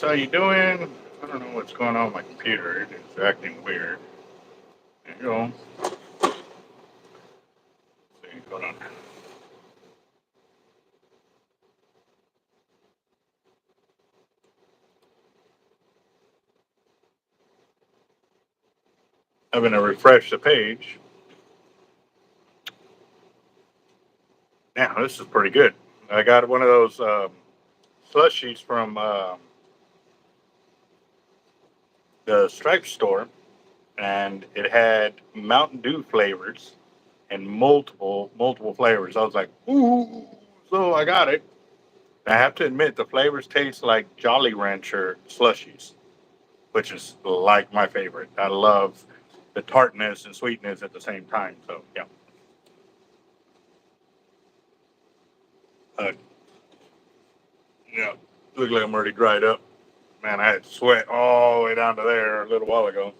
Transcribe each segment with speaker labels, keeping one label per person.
Speaker 1: how you doing? I don't know what's going on with my computer. It is acting weird. There you go. Let's see, hold on. I'm going to refresh the page. Now, this is pretty good. I got one of those slushies from the Stripe store, and it had Mountain Dew flavors and multiple flavors. I was like, ooh, so I got it. I have to admit, the flavors taste like Jolly Rancher slushies, which is like my favorite. I love the tartness and sweetness at the same time. So, yeah. Uh, yeah, look like I'm already dried up. Man, I had sweat all the way down to there a little while ago.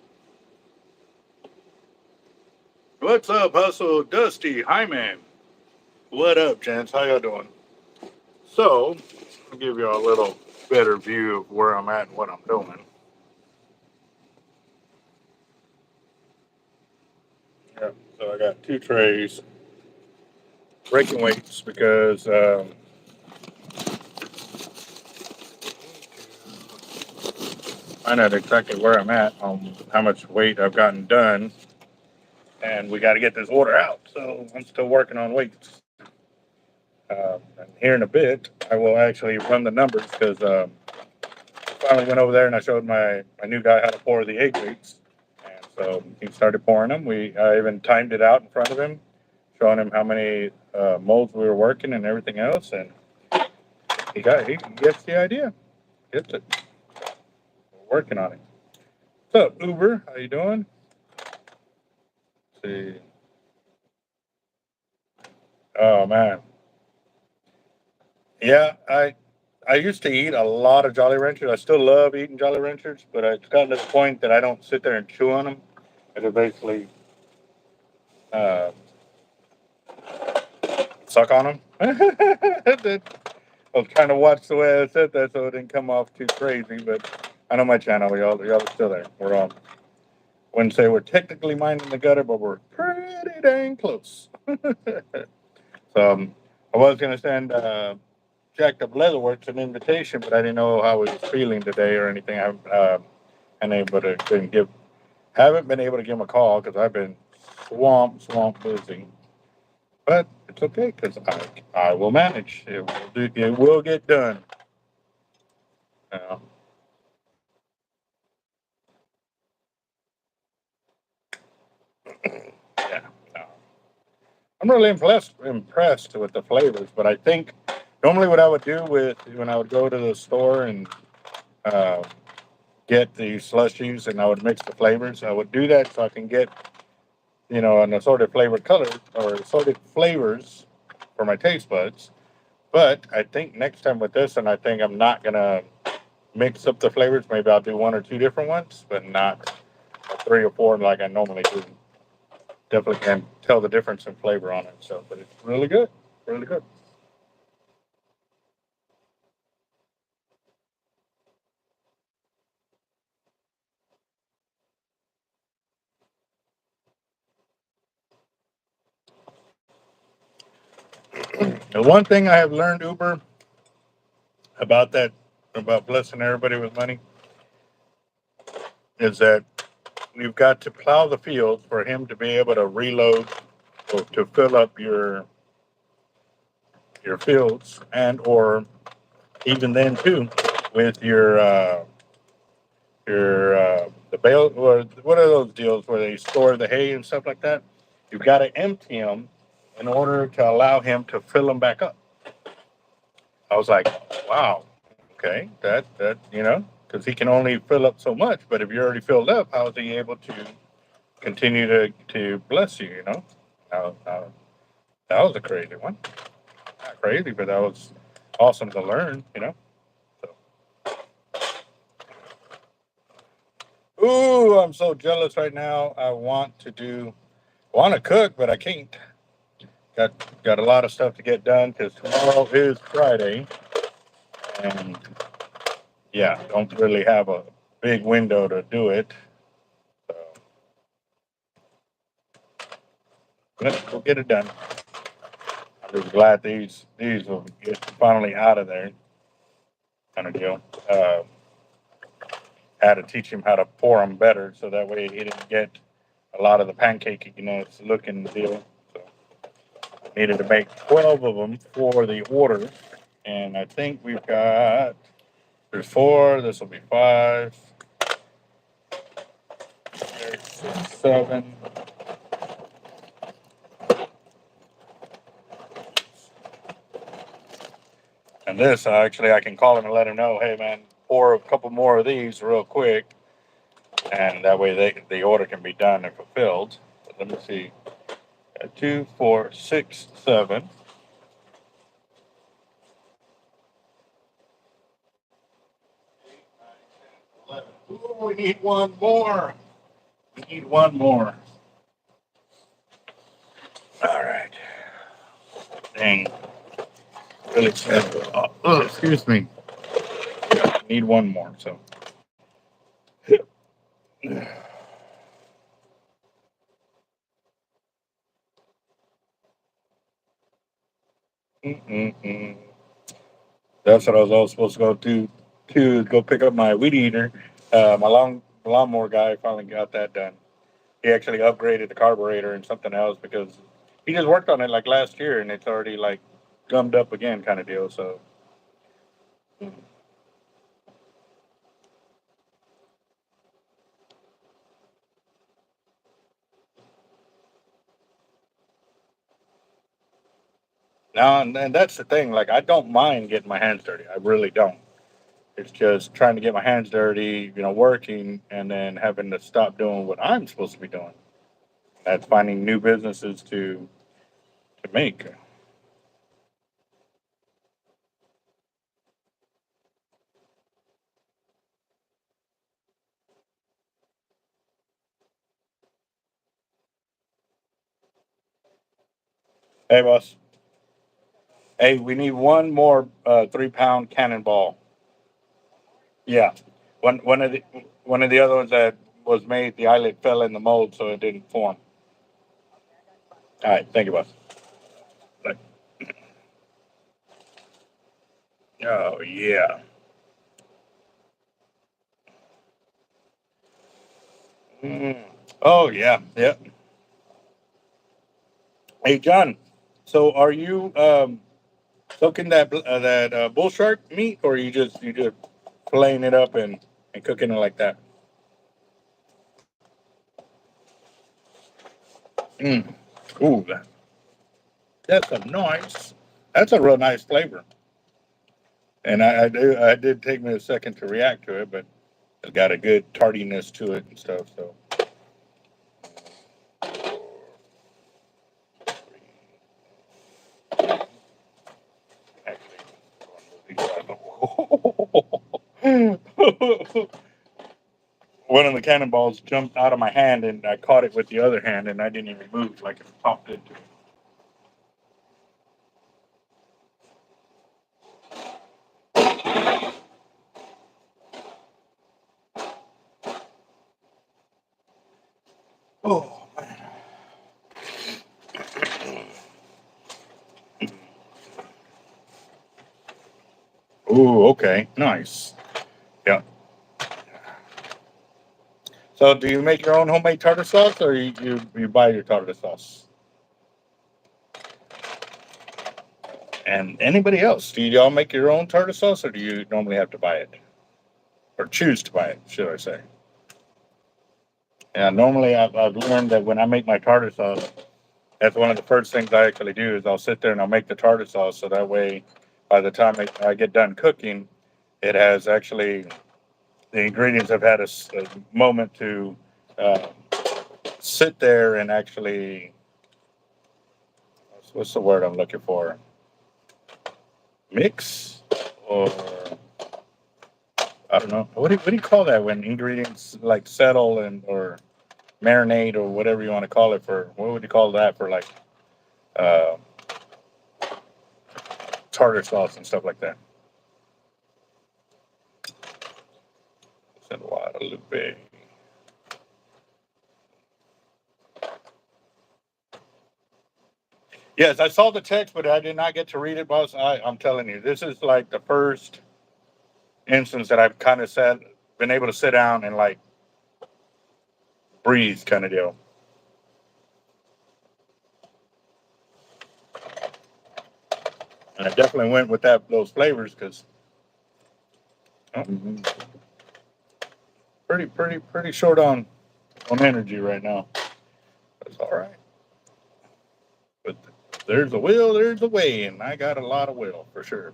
Speaker 1: What's up, Hustle Dusty? Hi, man. What up, gents? How y'all doing? So, I'll give you a little better view of where I'm at and what I'm doing. Yeah, so I got 2 trays. Breaking weights because find out exactly where I'm at on how much weight I've gotten done, and we got to get this order out. So I'm still working on weights. And here in a bit, I will actually run the numbers because finally went over there and I showed my new guy how to pour the egg weights, and so he started pouring them. I even timed it out in front of him, showing him how many molds we were working and everything else, and he gets the idea, gets it. We're working on it. What's up, Uber? How you doing? Let's see. Oh man, yeah. I used to eat a lot of Jolly Ranchers. I still love eating Jolly Ranchers, but it's gotten to the point that I don't sit there and chew on them. I just basically uh, suck on them. I was trying to watch the way I said that so it didn't come off too crazy, but I know my channel. Y'all are still there. We're on. Wouldn't say we're technically minding the gutter, but we're pretty dang close. So I was gonna send Jacked Up Leatherworks an invitation, but I didn't know how he was feeling today or anything. Haven't been able to give him a call because I've been swamp busy. But it's okay because I will manage. It will get done. Uh, yeah. I'm really impressed with the flavors, but I think normally what I would do when I would go to the store and uh, get the slushies and I would mix the flavors, I would do that so I can get an assorted flavored color or assorted flavors for my taste buds. But I think next time with this, and I think I'm not gonna mix up the flavors. Maybe I'll do 1 or 2 different ones, but not 3 or 4 like I normally do. Definitely can tell the difference in flavor on it. So, but it's really good, really good. The one thing I have learned, Uber, about that, about blessing everybody with money, is that you've got to plow the field for him to be able to reload or to fill up your fields, and or even then too with your the bale, or what are those deals where they store the hay and stuff like that. You've got to empty them in order to allow him to fill them back up. I was like, wow, okay, that because he can only fill up so much, but if you're already filled up, how is he able to continue to bless you? That was a crazy one. Not crazy, but that was awesome to learn. So, ooh, I'm so jealous right now. I want to cook, but I can't. Got a lot of stuff to get done because tomorrow is Friday, and yeah, don't really have a big window to do it. So, but we'll get it done. I'm just glad these will get finally out of there. Kind of deal. Had to teach him how to pour them better, so that way he didn't get a lot of the pancake, it's looking deal. So needed to make 12 of them for the order, and I think we've got there's 4. This will be 5. There's 6, 7. And this, actually, I can call him and let him know, hey man, pour a couple more of these real quick, and that way the order can be done and fulfilled. But let me see, 2, 4, 6, 7. Ooh, we need one more. We need one more. All right. Dang. Really sad. Excuse me. Need one more. So. Mm-mm-mm. That's what I was all supposed to go do to go pick up my weed eater. My lawnmower guy finally got that done. He actually upgraded the carburetor and something else because he just worked on it like last year and it's already like gummed up again kind of deal. So now and that's the thing. Like I don't mind getting my hands dirty. I really don't. It's just trying to get my hands dirty, working and then having to stop doing what I'm supposed to be doing. That's finding new businesses to make. Hey boss. Hey, we need one more 3-pound cannonball. Yeah, one of the other ones that was made, the eyelet fell in the mold, so it didn't form. All right, thank you, boss. Like, oh yeah. Mm. Oh yeah, yeah. Hey John, so are you cooking that bull shark meat, or you just flaying it up and cooking it like that? Mm. Ooh, that's a nice. That's a real nice flavor. And I did take me a second to react to it, but it's got a good tardiness to it and stuff. So actually, one of the cannonballs jumped out of my hand, and I caught it with the other hand, and I didn't even move, like it popped into it. Oh man. Ooh, okay, nice. Yeah. So, do you make your own homemade tartar sauce, or you buy your tartar sauce? And anybody else? Do y'all make your own tartar sauce, or do you normally have to buy it, or choose to buy it? Should I say? Yeah, normally I've learned that when I make my tartar sauce, that's one of the first things I actually do is I'll sit there and I'll make the tartar sauce, so that way, by the time I get done cooking, it has actually the ingredients have had a moment to uh, sit there and actually what's the word I'm looking for? Mix or I don't know. What do you call that when ingredients like settle and or marinate or whatever you want to call it for? What would you call that for like uh, tartar sauce and stuff like that? Send Guadalupe. Yes, I saw the text, but I did not get to read it, boss. I'm telling you, this is like the first instance that I've kind of been able to sit down and like breathe, kind of deal. And I definitely went with those flavors because pretty short on energy right now. That's all right. But there's a will, there's a way, and I got a lot of will for sure.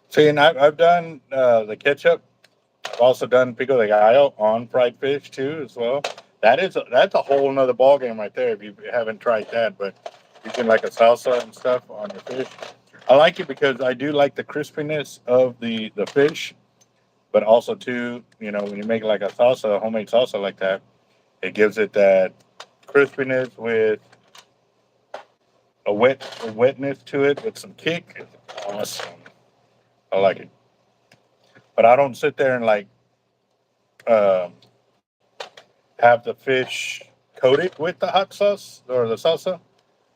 Speaker 1: See, and I've done the ketchup. I've also done pico de gallo on fried fish too, as well. That's a whole nother ball game right there. If you haven't tried that, but using like a salsa and stuff on your fish, I like it because I do like the crispiness of the fish, but also too, when you make like a salsa, a homemade salsa like that, it gives it that crispiness with a wetness to it with some kick. It's awesome. I like it, but I don't sit there and like uh, have the fish coated with the hot sauce or the salsa.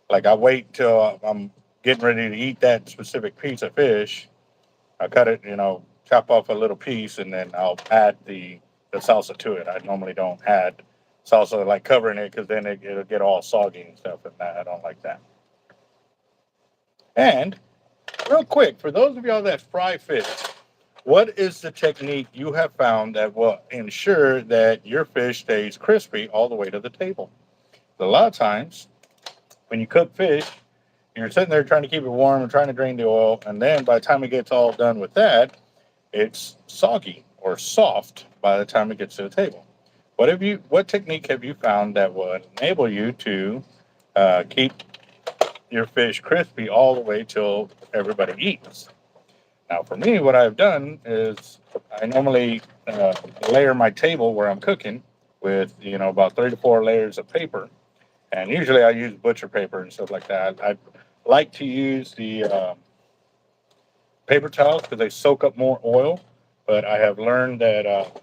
Speaker 1: Like I wait till I'm getting ready to eat that specific piece of fish. I cut it, chop off a little piece, and then I'll add the salsa to it. I normally don't add salsa like covering it because then it'll get all soggy and stuff, and I don't like that. And real quick, for those of y'all that fry fish, what is the technique you have found that will ensure that your fish stays crispy all the way to the table? A lot of times, when you cook fish, you're sitting there trying to keep it warm and trying to drain the oil, and then by the time it gets all done with that, it's soggy or soft by the time it gets to the table. What technique have you found that would enable you to keep your fish crispy all the way till everybody eats? Now, for me, what I've done is I normally layer my table where I'm cooking with about 3 to 4 layers of paper, and usually I use butcher paper and stuff like that. I like to use the paper towels because they soak up more oil, but I have learned that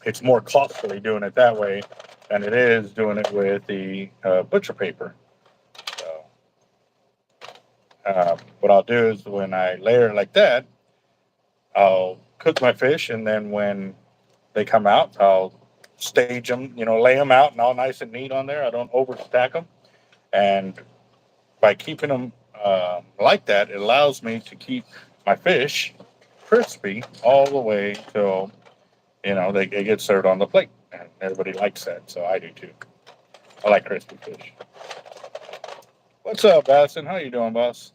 Speaker 1: it's more costly doing it that way than it is doing it with the butcher paper. So, what I'll do is when I layer it like that, I'll cook my fish, and then when they come out, I'll stage them, lay them out and all nice and neat on there. I don't overstack them, and by keeping them like that, it allows me to keep my fish crispy all the way till they get served on the plate, and everybody likes that. So I do too. I like crispy fish. What's up, Basson? How you doing, boss?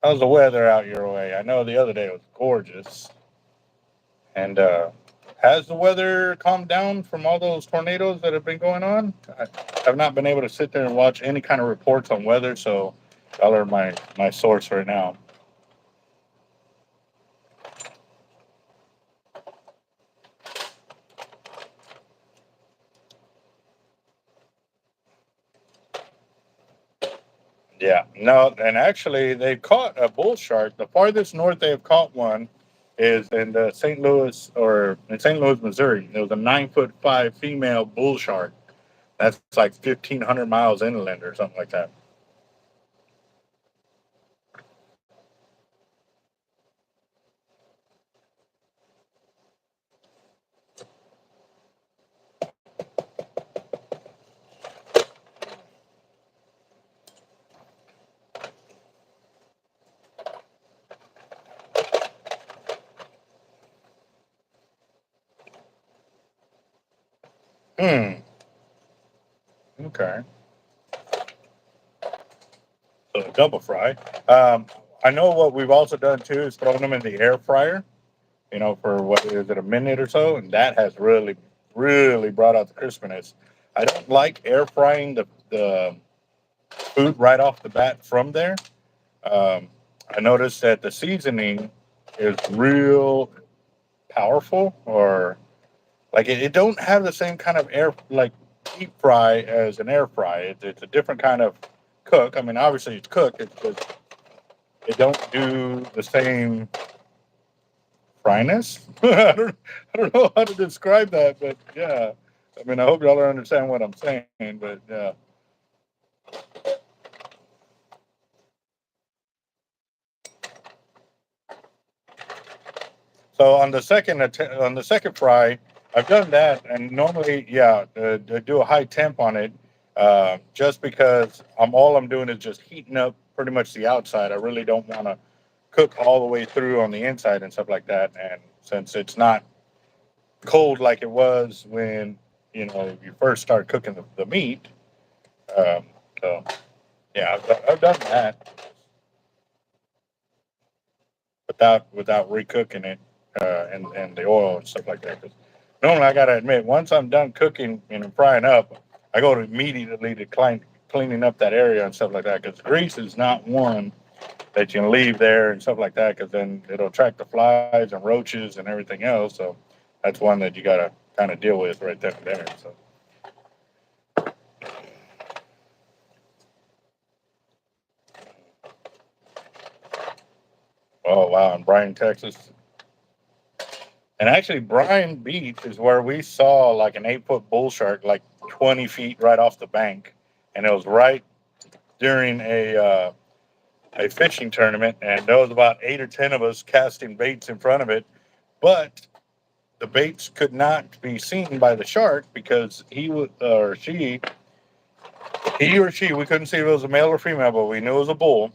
Speaker 1: How's the weather out your way? I know the other day it was gorgeous. And has the weather calmed down from all those tornadoes that have been going on? I have not been able to sit there and watch any kind of reports on weather, so y'all are my source right now. Yeah, no, and actually they caught a bull shark. The farthest north they have caught one is in the St. Louis or in St. Louis, Missouri. There was a 9'5" female bull shark. That's like 1,500 miles inland or something like that. Hmm. Okay. So a double fry. Um, I know what we've also done too is thrown them in the air fryer. For what is it, a minute or so, and that has really brought out the crispiness. I don't like air frying the food right off the bat from there. Um, I noticed that the seasoning is real powerful, or like it don't have the same kind of air like deep fry as an air fry. It's a different kind of cook. I mean, obviously it's cooked. It's just it don't do the same fryness. I don't know how to describe that, but yeah. I mean, I hope y'all understand what I'm saying, but yeah. So on the second fry, I've done that, and normally, yeah, do a high temp on it, just because all I'm doing is just heating up pretty much the outside. I really don't want to cook all the way through on the inside and stuff like that. And since it's not cold like it was when you first start cooking the meat, um, so yeah, I've done that without recooking it, and the oil and stuff like that. 'Cause normally, I gotta admit, once I'm done cooking and frying up, I go to immediately to cleaning up that area and stuff like that. Because grease is not one that you can leave there and stuff like that. Because then it'll attract the flies and roaches and everything else. So that's one that you gotta kind of deal with right then and there. So. Oh wow, in Bryan, Texas. And actually, Bryan Beach is where we saw like an 8 foot bull shark, like 20 feet right off the bank, and it was right during a fishing tournament, and there was about 8 or 10 of us casting baits in front of it, but the baits could not be seen by the shark because he or she, we couldn't see if it was a male or female, but we knew it was a bull.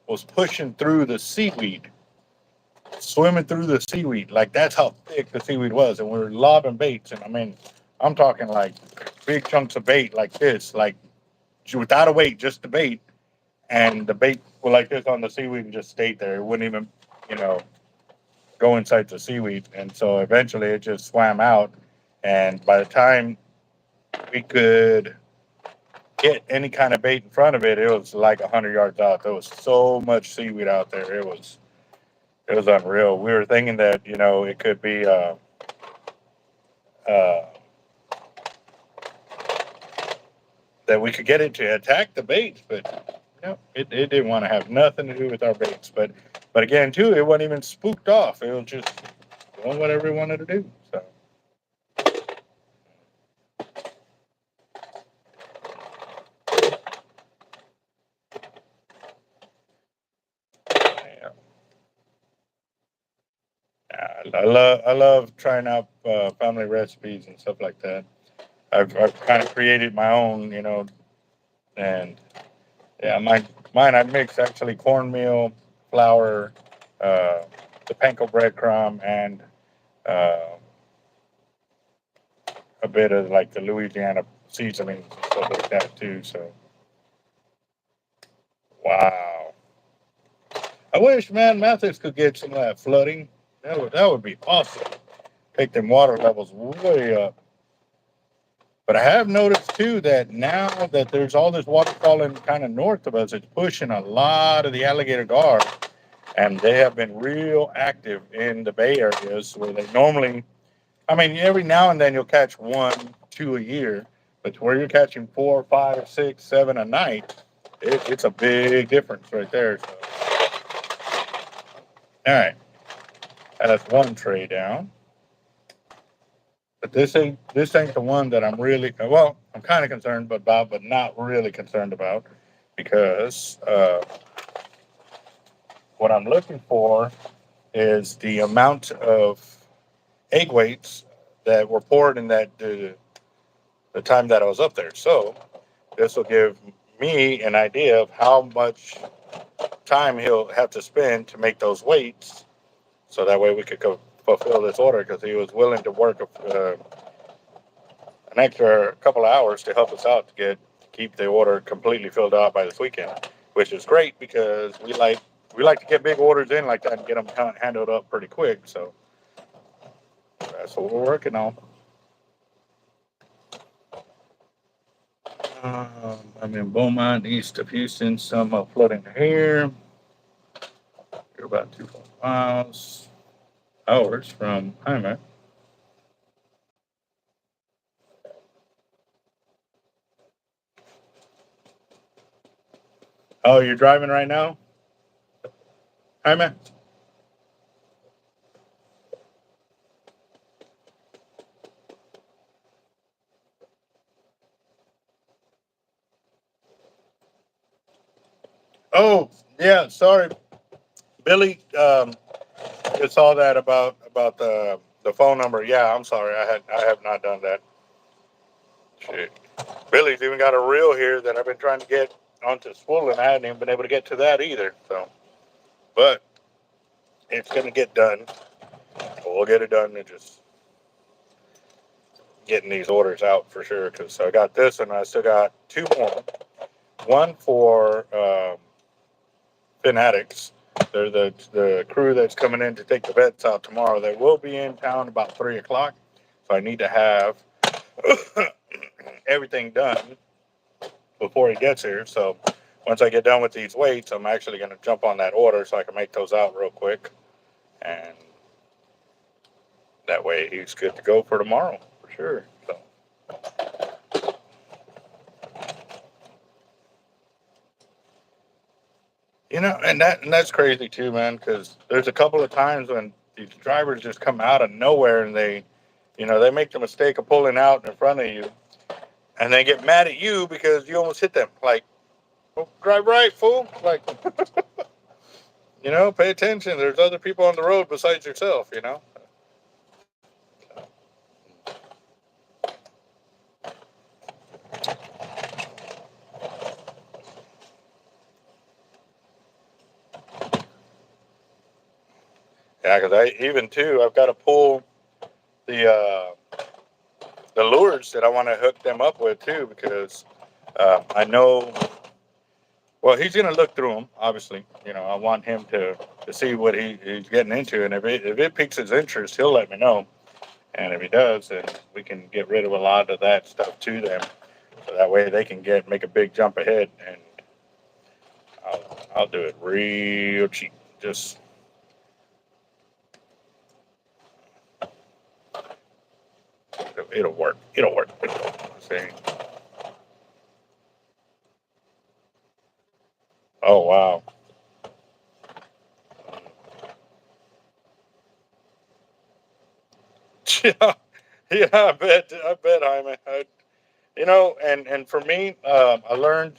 Speaker 1: Was pushing through the seaweed, swimming through the seaweed. Like that's how thick the seaweed was. And we were lobbing baits. And I mean, I'm talking like big chunks of bait like this, like without a weight, just the bait. And the bait were like this on the seaweed and just stayed there. It wouldn't even, you know, go inside the seaweed. And so eventually it just swam out. And by the time we could get any kind of bait in front of it, it was like 100 yards out. There was so much seaweed out there. It was unreal. We were thinking that it could be uh, that we could get it to attack the baits, but it didn't want to have nothing to do with our baits. But again, too, it wasn't even spooked off. It was just doing whatever it wanted to do. So yeah, I love trying out family recipes and stuff like that. I've kind of created my own, and yeah, mine I mix actually cornmeal, flour, uh, the panko breadcrumb, and uh, a bit of like the Louisiana seasoning and stuff like that too. So wow, I wish man Mathis could get some of that flooding. That would be awesome. Take them water levels way up. But I have noticed too that now that there's all this water falling kind of north of us, it's pushing a lot of the alligator gar, and they have been real active in the Bay areas where they normally. I mean, every now and then you'll catch one, two a year, but where you're catching four, five, six, seven a night, it's a big difference right there. So, all right, that's one tray down. But this ain't the one that I'm really well. I'm kind of concerned about, but not really concerned about, because what I'm looking for is the amount of egg weights that were poured in the time that I was up there. So this will give me an idea of how much time he'll have to spend to make those weights, so that way we could fulfill this order, because he was willing to work an extra couple of hours to help us out to keep the order completely filled out by this weekend, which is great because we like to get big orders in like that and get them handled up pretty quick. So that's what we're working on. I'm in Beaumont, east of Houston. Some flooding here. about 2 miles. Hours from Hyman. Oh, you're driving right now? Hyman? Oh, yeah, sorry. Billy, just saw that about the phone number. Yeah, I'm sorry. I have not done that. Shit. Billy's even got a reel here that I've been trying to get onto spool, and I hadn't even been able to get to that either. So, but it's gonna get done. We'll get it done. And just getting these orders out for sure. Because I got this, and I still got two more. One for Fanatics. They're the crew that's coming in to take the vets out tomorrow. They will be in town about 3 o'clock. So I need to have everything done before he gets here. So once I get done with these weights, I'm actually going to jump on that order so I can make those out real quick. And that way he's good to go for tomorrow for sure. So. You know, and that's crazy too, man, because there's a couple of times when these drivers just come out of nowhere and they make the mistake of pulling out in front of you and they get mad at you because you almost hit them. Like, well, drive right, fool. Like, pay attention. There's other people on the road besides yourself. Yeah, because I've got to pull the lures that I want to hook them up with too because I know. Well, he's going to look through them, obviously. I want him to see what he's getting into. And if it piques his interest, he'll let me know. And if he does, then we can get rid of a lot of that stuff to them. So that way they can make a big jump ahead. And I'll do it real cheap. Just, it'll work. It'll work. See? Oh, wow. Yeah, yeah, I bet, Jaime. And for me, I learned,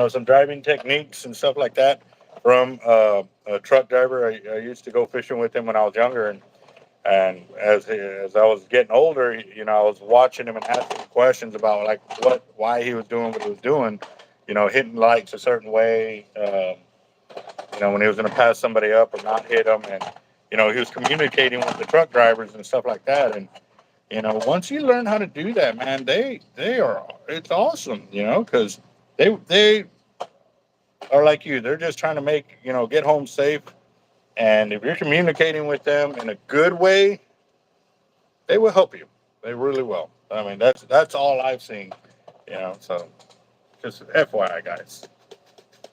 Speaker 1: some driving techniques and stuff like that from a truck driver. I used to go fishing with him when I was younger, and as I was getting older, I was watching him and asking questions about like why he was doing what he was doing, hitting lights a certain way, when he was going to pass somebody up or not hit them, and he was communicating with the truck drivers and stuff like that, and once you learn how to do that, man, they are it's awesome, because they are like you. They're just trying to get home safe. And if you're communicating with them in a good way, they will help you. They really will. I mean, that's all I've seen. So just FYI, guys,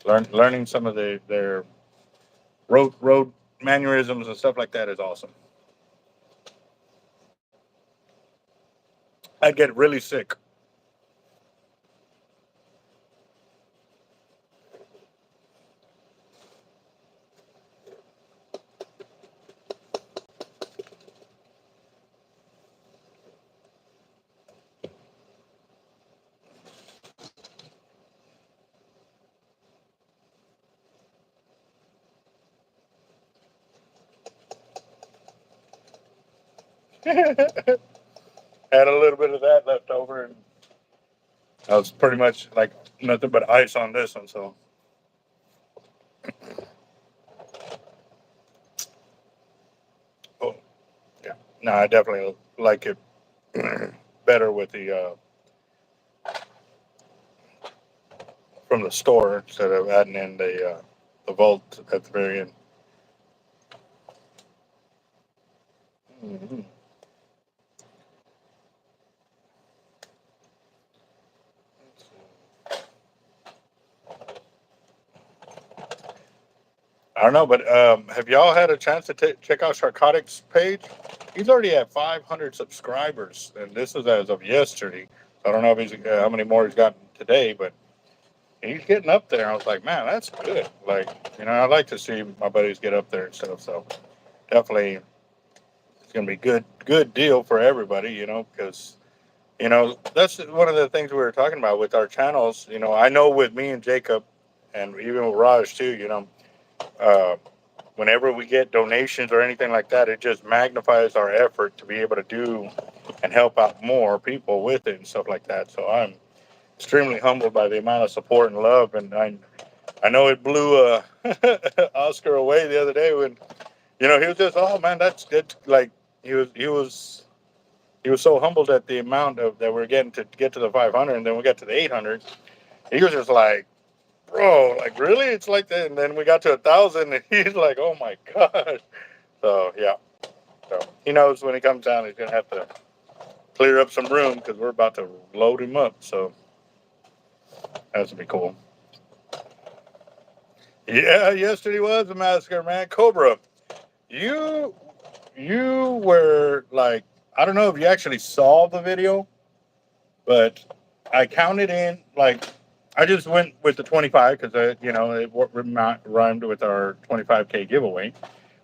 Speaker 1: learning some of their road mannerisms and stuff like that is awesome. I'd get really sick. Had a little bit of that left over, and I was pretty much like nothing but ice on this one. So, oh yeah, no, I definitely like it better with the from the store instead of adding in the volt at the very end. Mhm. I don't know, but have y'all had a chance to check out Sharkotic's page? He's already at 500 subscribers, and this is as of yesterday. I don't know if he's how many more he's gotten today, but he's getting up there. I was like, man, that's good. Like, I like to see my buddies get up there and stuff. So definitely, it's gonna be good deal for everybody. Because that's one of the things we were talking about with our channels. I know with me and Jacob, and even with Raj too. Uh, Whenever we get donations or anything like that, it just magnifies our effort to be able to do and help out more people with it and stuff like that. So I'm extremely humbled by the amount of support and love, and I know it blew Oscar away the other day when he was just, oh man, that's good. Like he was so humbled at the amount of that we're getting to get to the 500, and then we got to the 800. He was just like, bro, like really? It's like that. And then we got to 1,000, and he's like, oh my god. So yeah. So he knows when he comes down, he's gonna have to clear up some room because we're about to load him up. So that's gonna be cool. Yeah, yesterday was a massacre, man. Cobra, you were like, I don't know if you actually saw the video, but I counted in like I just went with the 25 because it rhymed with our 25K giveaway.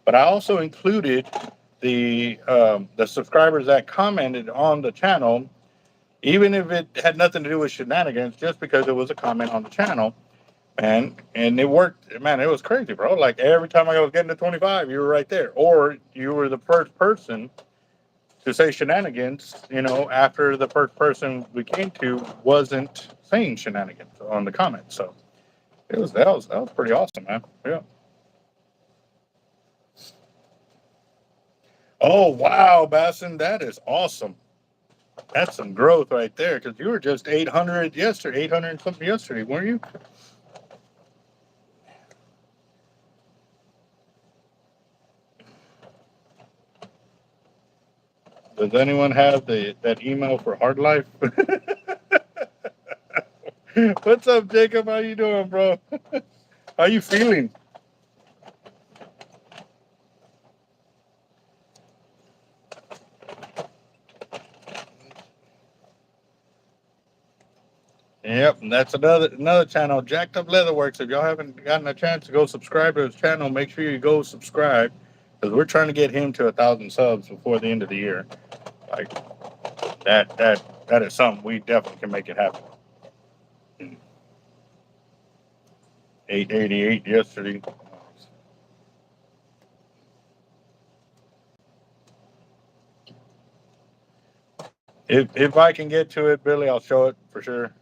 Speaker 1: But I also included the subscribers that commented on the channel, even if it had nothing to do with shenanigans, just because it was a comment on the channel. And it worked, man. It was crazy, bro. Like every time I was getting to 25, you were right there, or you were the first person to say shenanigans. After the first person we came to wasn't saying shenanigans on the comments. So that was pretty awesome, man. Yeah. Oh wow, Basson, that is awesome. That's some growth right there, because you were just 800 yesterday, 800 and something yesterday, weren't you? Does anyone have that email for Hard Life? What's up, Jacob? How you doing, bro? How you feeling? Yep, and that's another channel, Jacked Up Leatherworks. If y'all haven't gotten a chance to go subscribe to his channel, make sure you go subscribe, because we're trying to get him to 1,000 subs before the end of the year. Like that is something we definitely can make it happen. 888 yesterday. If I can get to it, Billy, I'll show it for sure.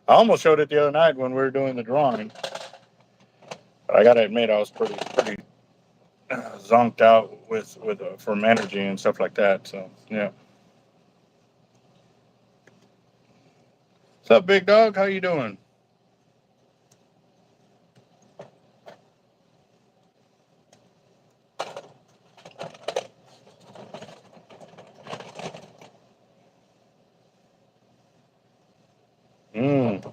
Speaker 1: I almost showed it the other night when we were doing the drawing, but I gotta admit I was pretty zonked out with from energy and stuff like that. So yeah. What's up, big dog? How you doing? Mm.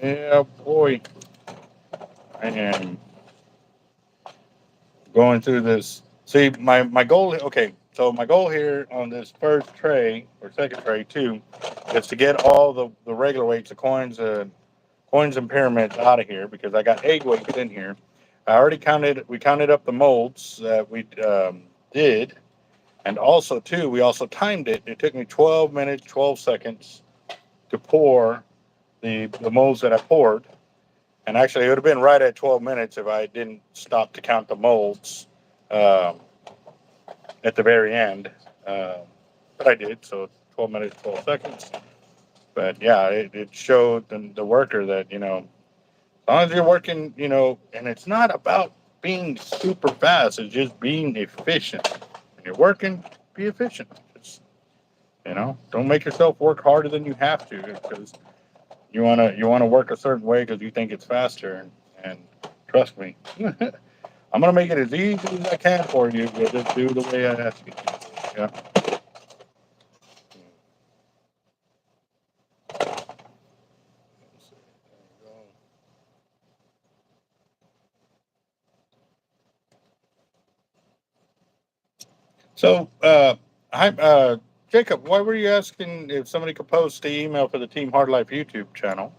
Speaker 1: Yeah, boy. I am going through this. See, my goal. Okay, so my goal here on this first tray or second tray too is to get all the regular weights, the coins and pyramids out of here, because I got egg weights in here. I already counted. We counted up the molds that we did, and also too, we also timed it. It took me 12 minutes, 12 seconds to pour the molds that I poured. And actually, it would have been right at 12 minutes if I didn't stop to count the molds um, at the very end. Uh, but I did, so 12 minutes, 12 seconds. But yeah, it showed the worker that, as long as you're working, and it's not about being super fast, it's just being efficient. When you're working, be efficient. Just, don't make yourself work harder than you have to, because you wanna work a certain way because you think it's faster, and trust me, I'm gonna make it as easy as I can for you. But just do the way I ask you. Yeah. So, Jacob, why were you asking if somebody could post the email for the Team Hard Life YouTube channel?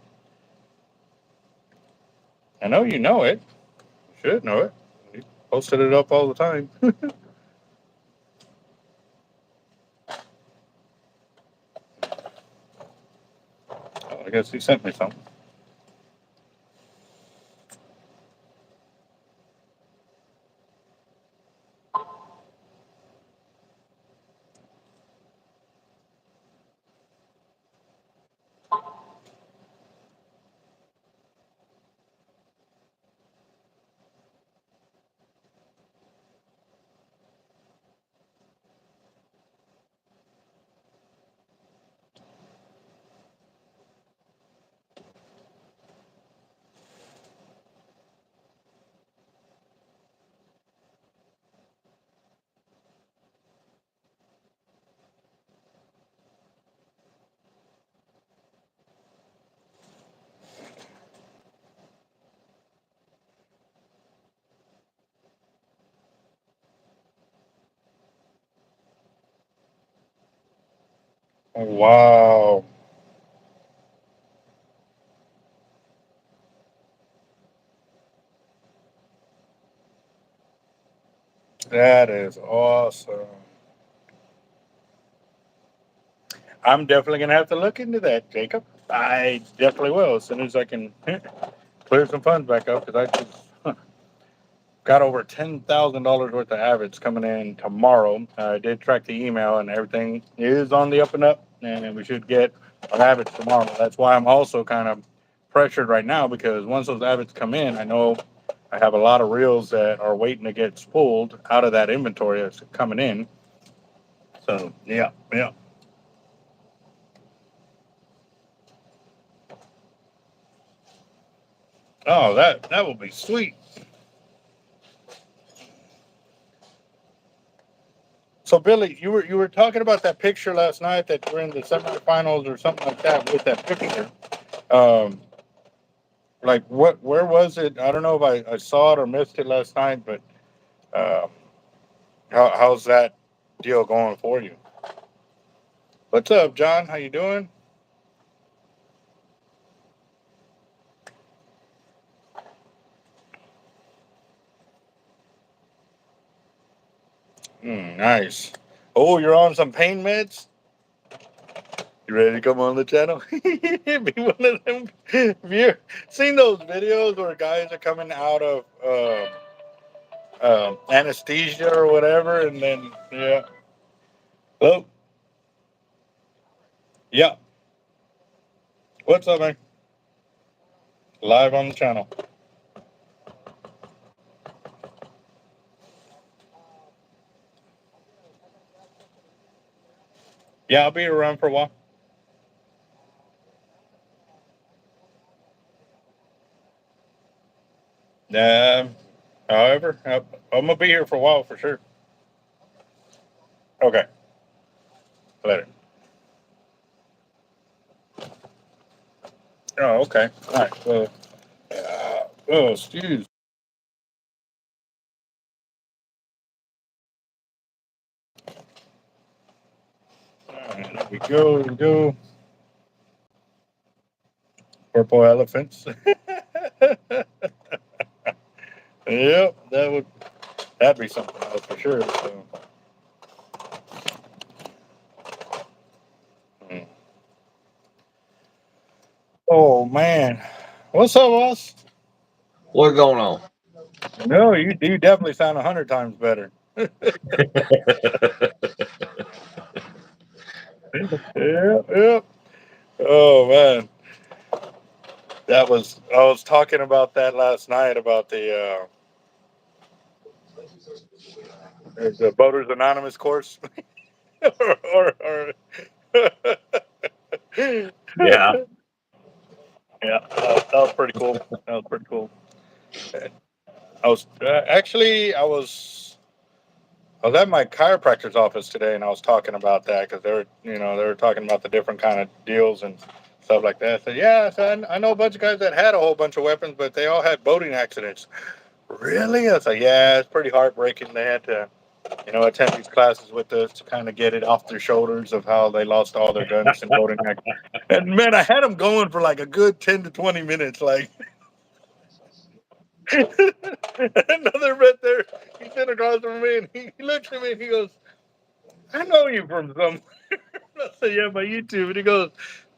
Speaker 1: I know you know it. You should know it. You posted it up all the time. I guess he sent me something. Wow. That is awesome. I'm definitely going to have to look into that, Jacob. I definitely will as soon as I can clear some funds back up because I just got over $10,000 worth of avids coming in tomorrow. I did track the email and everything is on the up and up, and we should get our avids tomorrow. That's why I'm also kind of pressured right now because once those avids come in, I know I have a lot of reels that are waiting to get spooled out of that inventory that's coming in. So yeah, yeah. Oh, that will be sweet. So Billy, you were talking about that picture last night that we're in the semifinals or something like that with that picture. Um, like where was it? I don't know if I saw it or missed it last night, but um, how's that deal going for you? What's up, John? How you doing? Nice. Oh, you're on some pain meds? You ready to come on the channel? Be one of them. Have you seen those videos where guys are coming out of anesthesia or whatever, and then yeah. Oh, yeah. What's up, man? Live on the channel. Yeah, I'll be around for a while. Um, However, I'm gonna be here for a while for sure. Okay, later. Oh, okay. All right. Well, oh, excuse. All right, there we go. There we go. Purple elephants. Yep, that'd be something else for sure. So, mm. Oh man, what's up, Ross?
Speaker 2: What's going on?
Speaker 1: No, you definitely sound 100 times better. Yeah, yeah. Oh man, I was talking about that last night about the Boaters Anonymous course, or
Speaker 2: Yeah.
Speaker 1: yeah, that was pretty cool. That was pretty cool. I was actually I was at my chiropractor's office today, and I was talking about that because they were talking about the different kind of deals and stuff like that. So yeah, so I know a bunch of guys that had a whole bunch of weapons, but they all had boating accidents. Really? I was like, yeah, it's pretty heartbreaking. They had to. attend these classes with us to kind of get it off their shoulders of how they lost all their guns in boating. And man, I had them going for like a good 10 to 20 minutes. Like another vet there, he's sitting across from me and he looks at me and he goes, I know you from somewhere. I said, yeah, by YouTube. And he goes,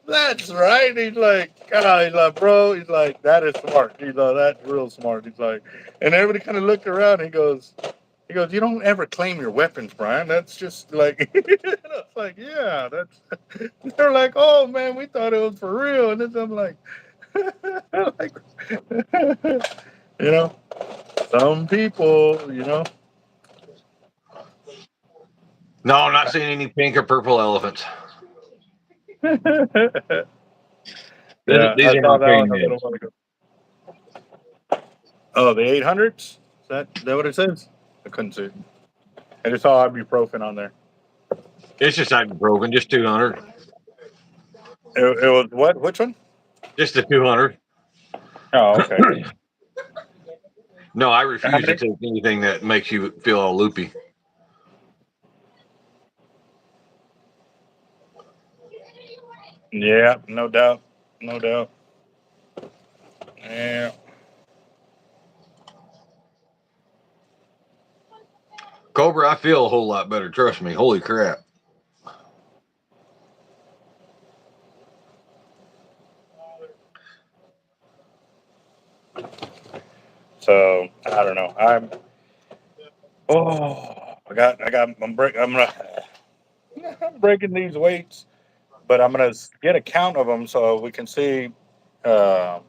Speaker 1: that's right. He's like, God, he's like, bro, he's like, that is smart. He's like, that's real smart. He's like, and everybody kind of looked around. He goes, you don't ever claim your weapons, Brian. That's just like, I was like, yeah, that's. They're like, oh man, we thought it was for real, and then I'm like, like, you know, some people,
Speaker 2: No, I'm not seeing any pink or purple elephants.
Speaker 1: Yeah,
Speaker 2: These
Speaker 1: I
Speaker 2: are
Speaker 1: saw
Speaker 2: my
Speaker 1: that one
Speaker 2: training
Speaker 1: a little
Speaker 2: heads.
Speaker 1: while ago. Oh, the 800s? Is that what it says? I couldn't see it. I just saw ibuprofen on there.
Speaker 2: It's just ibuprofen, just 200.
Speaker 1: It was what? Which one?
Speaker 2: Just the 200.
Speaker 1: Oh, okay.
Speaker 2: No, I
Speaker 1: How
Speaker 2: refuse to
Speaker 1: many?
Speaker 2: take anything that makes you feel all loopy.
Speaker 1: Yeah, no doubt. No doubt. Yeah.
Speaker 2: Cobra, I feel a whole lot better. Trust me. Holy crap.
Speaker 1: So I don't know. I'm breaking these weights, but I'm gonna get a count of them so we can see uh,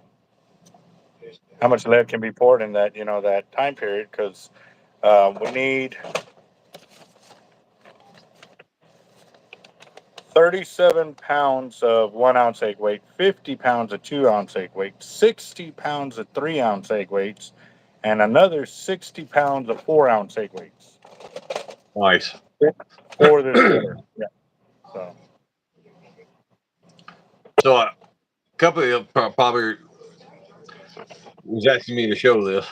Speaker 1: how much lead can be poured in that time period because we need 37 pounds of 1 ounce egg weight, 50 pounds of 2 ounce egg weight, 60 pounds of 3 ounce egg weights, and another 60 pounds of 4 ounce egg weights
Speaker 2: Nice.
Speaker 1: for this order. Yeah. So
Speaker 2: So a couple of you probably was asking me to show this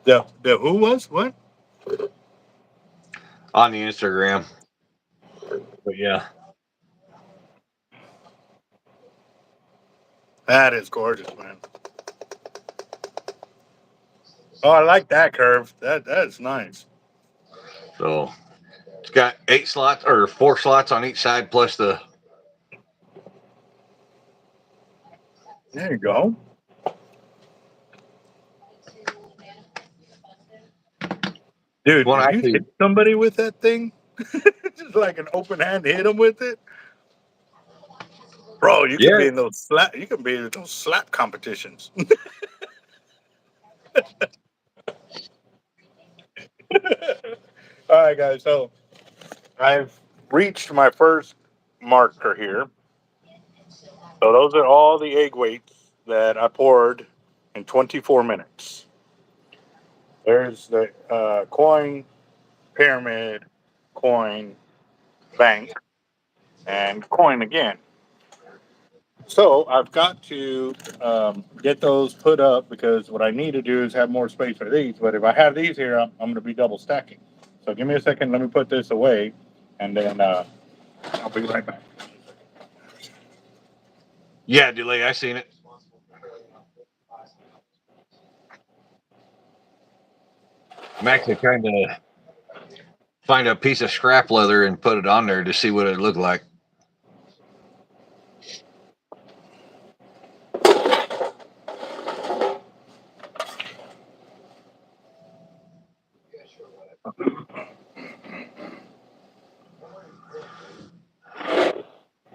Speaker 1: the who was what?
Speaker 2: on the Instagram. But yeah.
Speaker 1: That is gorgeous, man. Oh, I like that curve. That's nice.
Speaker 2: So it's got 8 slots or 4 slots on each side plus the.
Speaker 1: There you go. Dude,
Speaker 2: One
Speaker 1: if you
Speaker 2: actually.
Speaker 1: hit somebody with that thing, just like an open hand, hit them with it, bro. You could
Speaker 2: Yeah.
Speaker 1: be in those slap. You could be in those slap competitions. All right, guys. So I've reached my first marker here. So those are all the egg weights that I poured in 24 minutes. There's the coin, pyramid, coin, bank, and coin again. So I've got to get those put up because what I need to do is have more space for these. But if I have these here, I'm going to be double stacking. So give me a second. Let me put this away, and then I'll be right back.
Speaker 2: Yeah, delay. I seen it. I'm actually trying to find a piece of scrap leather and put it on there to see what it looked like.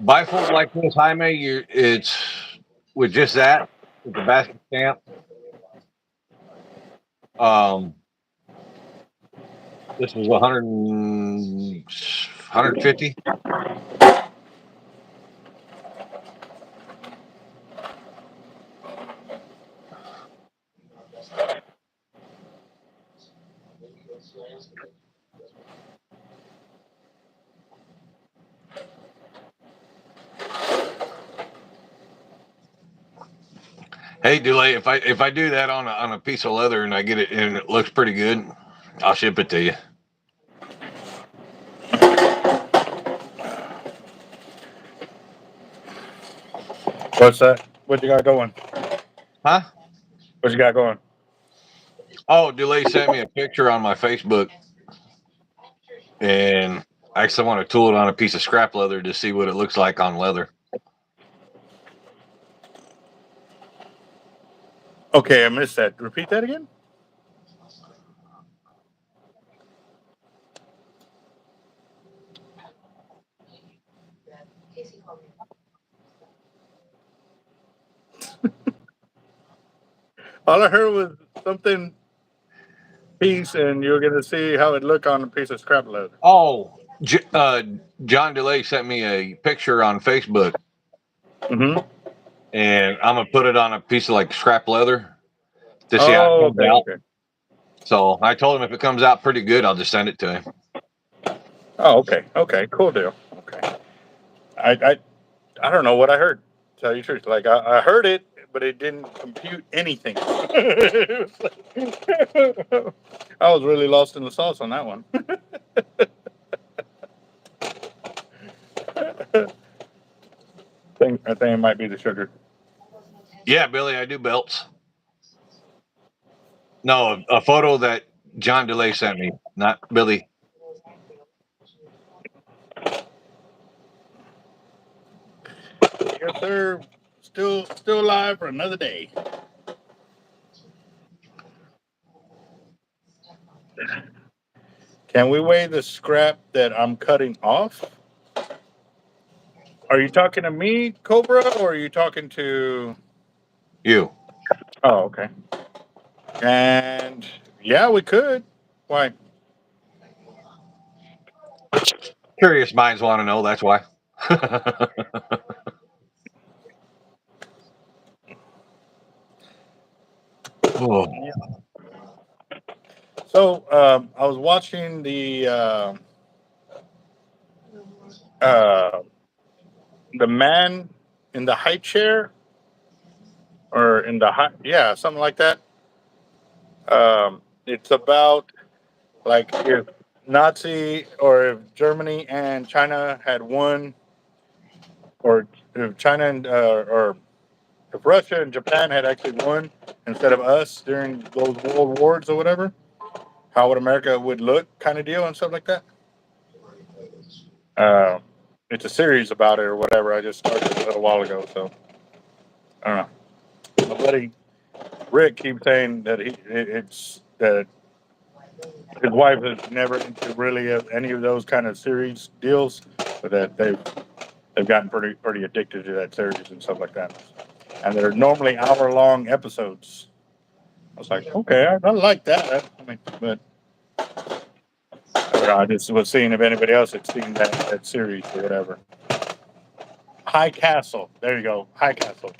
Speaker 2: Bifold like this, Jaime, it's with just that, with the basket stamp. Um, this was 150. Hey, Delay, if I do that on a piece of leather and I get it and it looks pretty good, I'll ship it to you.
Speaker 1: What's that? What you got going?
Speaker 2: Huh?
Speaker 1: What you got going?
Speaker 2: Oh, Delay sent me a picture on my Facebook, and I actually want to tool it on a piece of scrap leather to see what it looks like on leather.
Speaker 1: Okay, I missed that. Repeat that again. All I heard was something piece, and you're gonna see how it look on a piece of scrap leather.
Speaker 2: Oh, John Delay sent me a picture on Facebook,
Speaker 1: Mm-hmm.
Speaker 2: and I'm gonna put it on a piece of like scrap leather to see how it
Speaker 1: Oh,
Speaker 2: comes
Speaker 1: okay,
Speaker 2: out.
Speaker 1: okay.
Speaker 2: So I told him if it comes out pretty good, I'll just send it to him.
Speaker 1: Oh, okay, okay. Cool deal. Okay. I I don't know what I heard. To tell you the truth, like I heard it, but it didn't compute anything. I was really lost in the sauce on that one. I think it might be the sugar.
Speaker 2: Yeah, Billy, I do belts. No, a photo that John Delay sent me, not Billy.
Speaker 1: Yes, sir. Still alive for another day. Can we weigh the scrap that I'm cutting off? Are you talking to me, Cobra, or are you talking to?
Speaker 2: You.
Speaker 1: Oh, okay. And yeah, we could. Why?
Speaker 2: Curious minds want to know. That's why. Oh,
Speaker 1: Yeah. So I was watching uh, the man in the high chair, or in the high, yeah, something like that. It's about like if Nazi or if Germany and China had won, or if China and or if Russia and Japan had actually won instead of us during those world wars or whatever, how would America would look, kind of deal, and stuff like that. Uh, it's a series about it or whatever. I just started a little while ago, so I don't know. My buddy Rick keeps saying that it's that his wife is never into really any of those kind of series deals, but that they've gotten pretty addicted to that series and stuff like that. And they're normally hour-long episodes. I was like, okay, I like that. I mean, but I don't know, I just was seeing if anybody else had seen that series or whatever. High Castle. There you go. High Castle.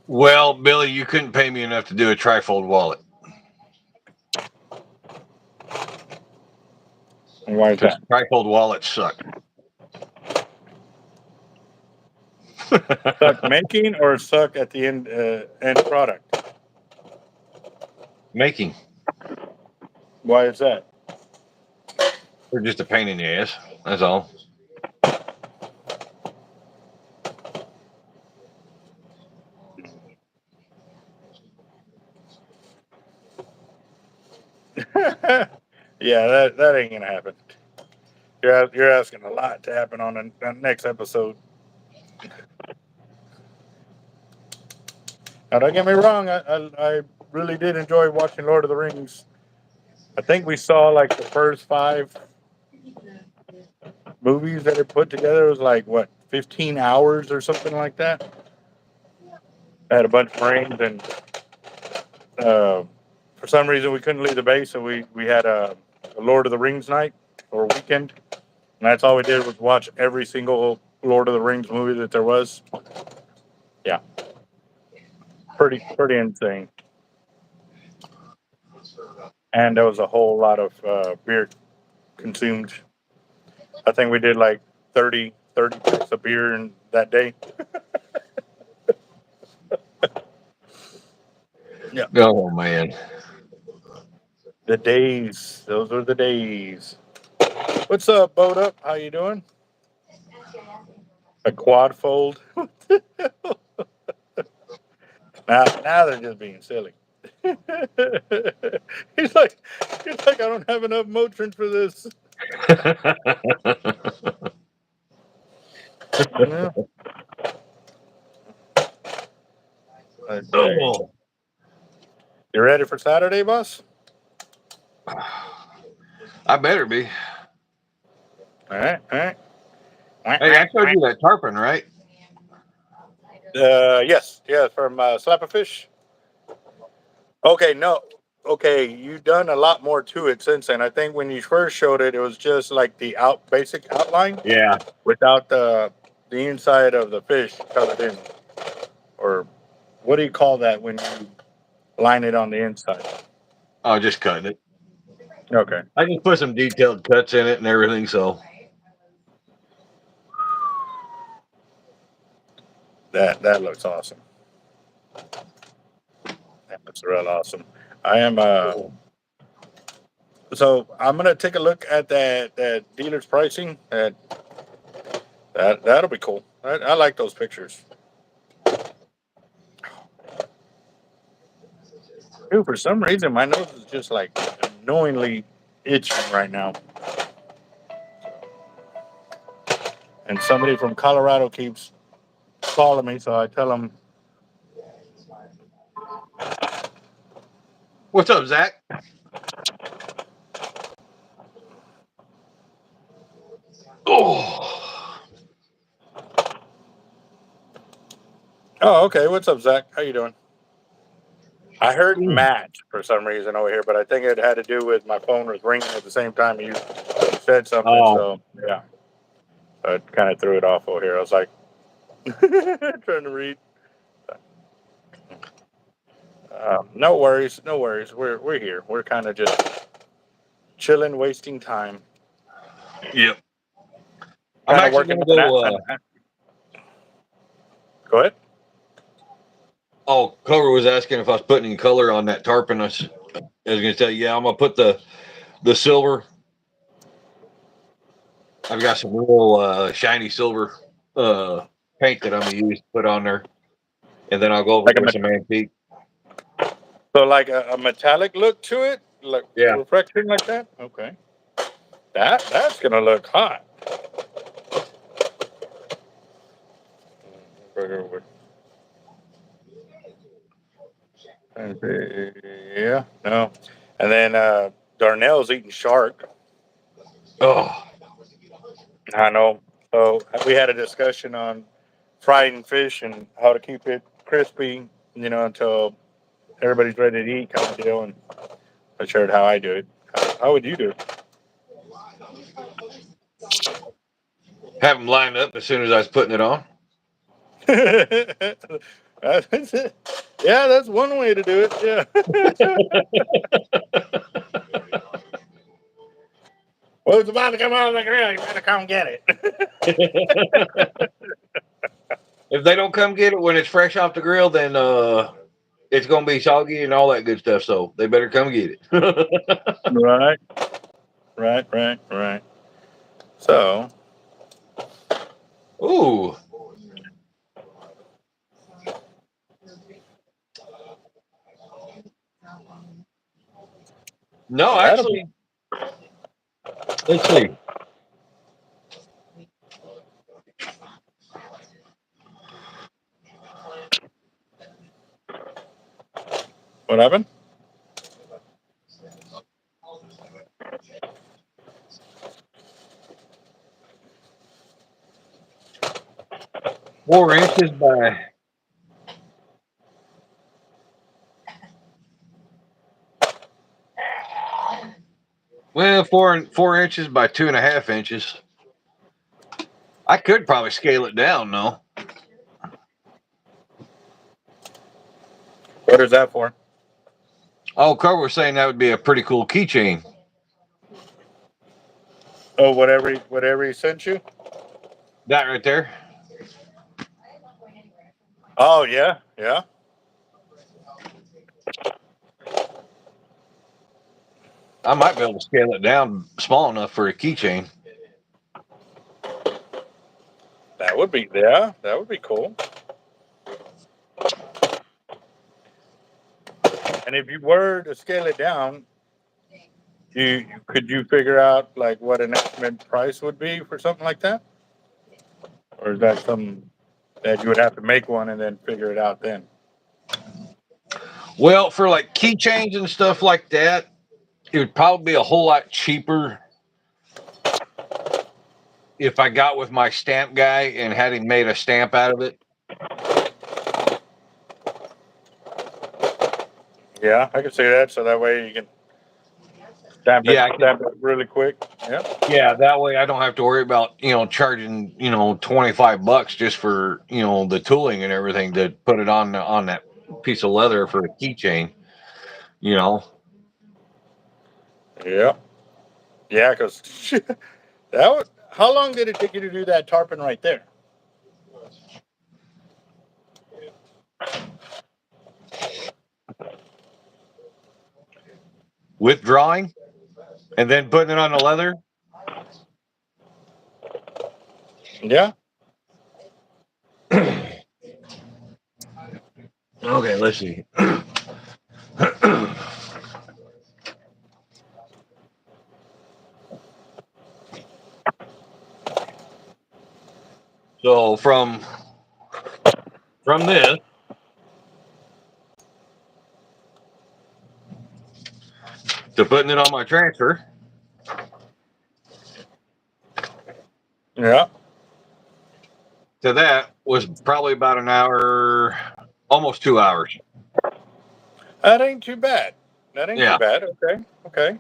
Speaker 2: well, Billy, you couldn't pay me enough to do a trifold wallet
Speaker 1: And why is
Speaker 2: because
Speaker 1: that?
Speaker 2: trifold wallets suck.
Speaker 1: Suck making or suck at the end product?
Speaker 2: Making.
Speaker 1: Why is that?
Speaker 2: They're just a pain in the ass. That's all.
Speaker 1: Yeah, that ain't gonna happen. You're asking a lot to happen on the next episode. Now, don't get me wrong. I really did enjoy watching Lord of the Rings. I think we saw like the first 5 movies that it put together. It was like what, 15 hours or something like that. I had a bunch of brains, and uh, for some reason we couldn't leave the base, so we had a Lord of the Rings night or weekend, and that's all we did was watch every single Lord of the Rings movie that there was. Yeah, pretty insane. And there was a whole lot of beer consumed. I think we did like 30 packs of beer in that day. Yeah.
Speaker 2: Oh man.
Speaker 1: The days. Those are the days. What's up, Boat Up? How you doing? A quad fold. Now they're just being silly. he's like, I don't have enough Motrin for this. Yeah. Okay.
Speaker 2: Oh.
Speaker 1: You ready for Saturday, boss?
Speaker 2: I better be.
Speaker 1: All right, all right.
Speaker 2: Hey, I showed you that tarpon, right?
Speaker 1: Yes, from Slap a Fish. Okay, no. Okay, you've done a lot more to it since then. I think when you first showed it, it was just like the basic outline
Speaker 2: Yeah.
Speaker 1: without the inside of the fish colored in. Or what do you call that when you line it on the inside?
Speaker 2: Oh, just cutting it.
Speaker 1: Okay.
Speaker 2: I just put some detailed cuts in it and everything, so
Speaker 1: That looks awesome. That looks real awesome. I am so I'm gonna take a look at that dealer's pricing. That'll be cool. I like those pictures. Dude, for some reason my nose is just like annoyingly itching right now. And somebody from Colorado keeps calling me, so I tell them,
Speaker 2: what's up, Zach? Oh.
Speaker 1: "Oh, okay, what's up, Zach? How you doing?" I heard match for some reason over here, but I think it had to do with my phone was ringing at the same time you said something.
Speaker 2: Oh.
Speaker 1: So yeah, I kind of threw it off over here. I was like trying to read. No worries, no worries. We're here. We're kind of just chilling, wasting time.
Speaker 2: Yep. I'm
Speaker 1: Kind of
Speaker 2: actually
Speaker 1: working
Speaker 2: gonna
Speaker 1: on
Speaker 2: go.
Speaker 1: that. Go ahead.
Speaker 2: Oh, Clover was asking if I was putting any color on that tarpon. I was gonna tell you, yeah, I'm gonna put the silver. I've got some real shiny silver paint that I'm gonna use to put on there, and then I'll go over
Speaker 1: Like
Speaker 2: with some antique.
Speaker 1: so like a metallic look to it, like
Speaker 2: Yeah.
Speaker 1: reflection like that. Okay, that's gonna look hot. Right over. Yeah, no. And then Darnell's eating shark.
Speaker 2: Oh.
Speaker 1: I know. So we had a discussion on frying fish and how to keep it crispy, until everybody's ready to eat kind of deal. And I shared how I do it. How would you do
Speaker 2: Have them lined up as soon as I was putting it on.
Speaker 1: it? That's it. Yeah, that's one way to do it. Yeah. Well, it's about to come out of the grill. You better come get it.
Speaker 2: If they don't come get it when it's fresh off the grill, then it's gonna be soggy and all that good stuff. So they better come get it.
Speaker 1: Right, right. So,
Speaker 2: Ooh. No,
Speaker 1: that'll be.
Speaker 2: actually, let's see.
Speaker 1: What happened?
Speaker 2: 4 inches by four inches by 2.5 inches. I could probably scale it down, though.
Speaker 1: What is that for?
Speaker 2: Oh, Carver was saying that would be a pretty cool keychain.
Speaker 1: Oh, whatever he sent you.
Speaker 2: That right there.
Speaker 1: Oh yeah, yeah.
Speaker 2: I might be able to scale it down small enough for a keychain.
Speaker 1: That would be, yeah. That would be cool. And if you were to scale it down, could you figure out like what an estimate price would be for something like that, or is that something that you would have to make one and then figure it out then?
Speaker 2: Well, for like keychains and stuff like that, it would probably be a whole lot cheaper if I got with my stamp guy and had him made a stamp out of it.
Speaker 1: Yeah, I can see that. So that way you can
Speaker 2: Yeah,
Speaker 1: stamp it really quick. Yeah.
Speaker 2: yeah. That way I don't have to worry about charging $25 just for the tooling and everything to put it on that piece of leather for a keychain. You know,
Speaker 1: Yeah. Yeah. Because that would. How long did it take you to do that tarpon right there?
Speaker 2: withdrawing and then putting it on the leather.
Speaker 1: Yeah.
Speaker 2: Okay, let's see. So from this to putting it on my transfer
Speaker 1: Yeah.
Speaker 2: to that was probably about an hour, almost 2 hours.
Speaker 1: That ain't too bad. That ain't too
Speaker 2: Yeah.
Speaker 1: bad. Okay. Okay.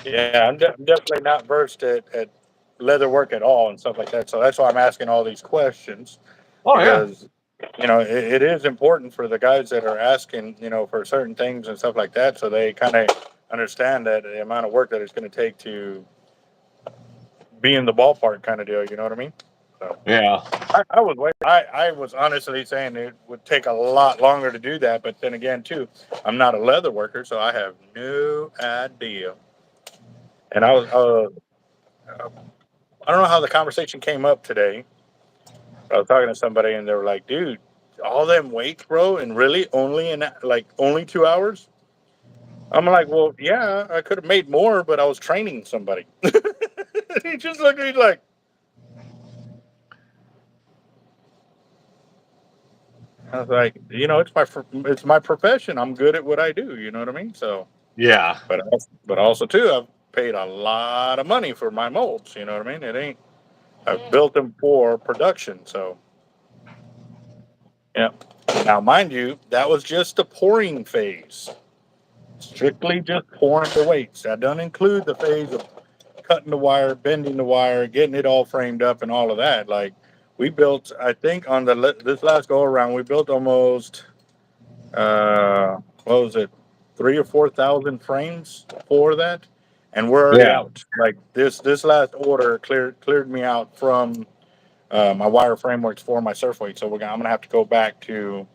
Speaker 1: Yeah, I'm definitely not versed at leather work at all and stuff like that. So that's why I'm asking all these questions
Speaker 2: Oh yeah.
Speaker 1: because it is important for the guys that are asking for certain things and stuff like that, so they kind of understand that the amount of work that it's going to take to be in the ballpark kind of deal. You know what I mean? So
Speaker 2: Yeah.
Speaker 1: I was honestly saying it would take a lot longer to do that, but then again, too, I'm not a leather worker, so I have no idea. And I don't know how the conversation came up today. I was talking to somebody and they were like, "Dude, all them weights, bro, and really only in like only 2 hours." I'm like, "Well, yeah, I could have made more, but I was training somebody." He just looked at me like, I was like, it's my profession. I'm good at what I do. You know what I mean? So,
Speaker 2: Yeah.
Speaker 1: but also too, I've paid a lot of money for my molds. You know what I mean? It ain't. I've built them for production, so yeah. Now, mind you, that was just the pouring phase. Strictly just pouring the weights. That doesn't include the phase of cutting the wire, bending the wire, getting it all framed up, and all of that. Like we built, I think on this last go around, we built almost what was it, 3 or 4 thousand frames for that, and we're already
Speaker 2: Yeah.
Speaker 1: out. Like this last order cleared me out from my wire frameworks for my surf weight. So I'm gonna have to go back to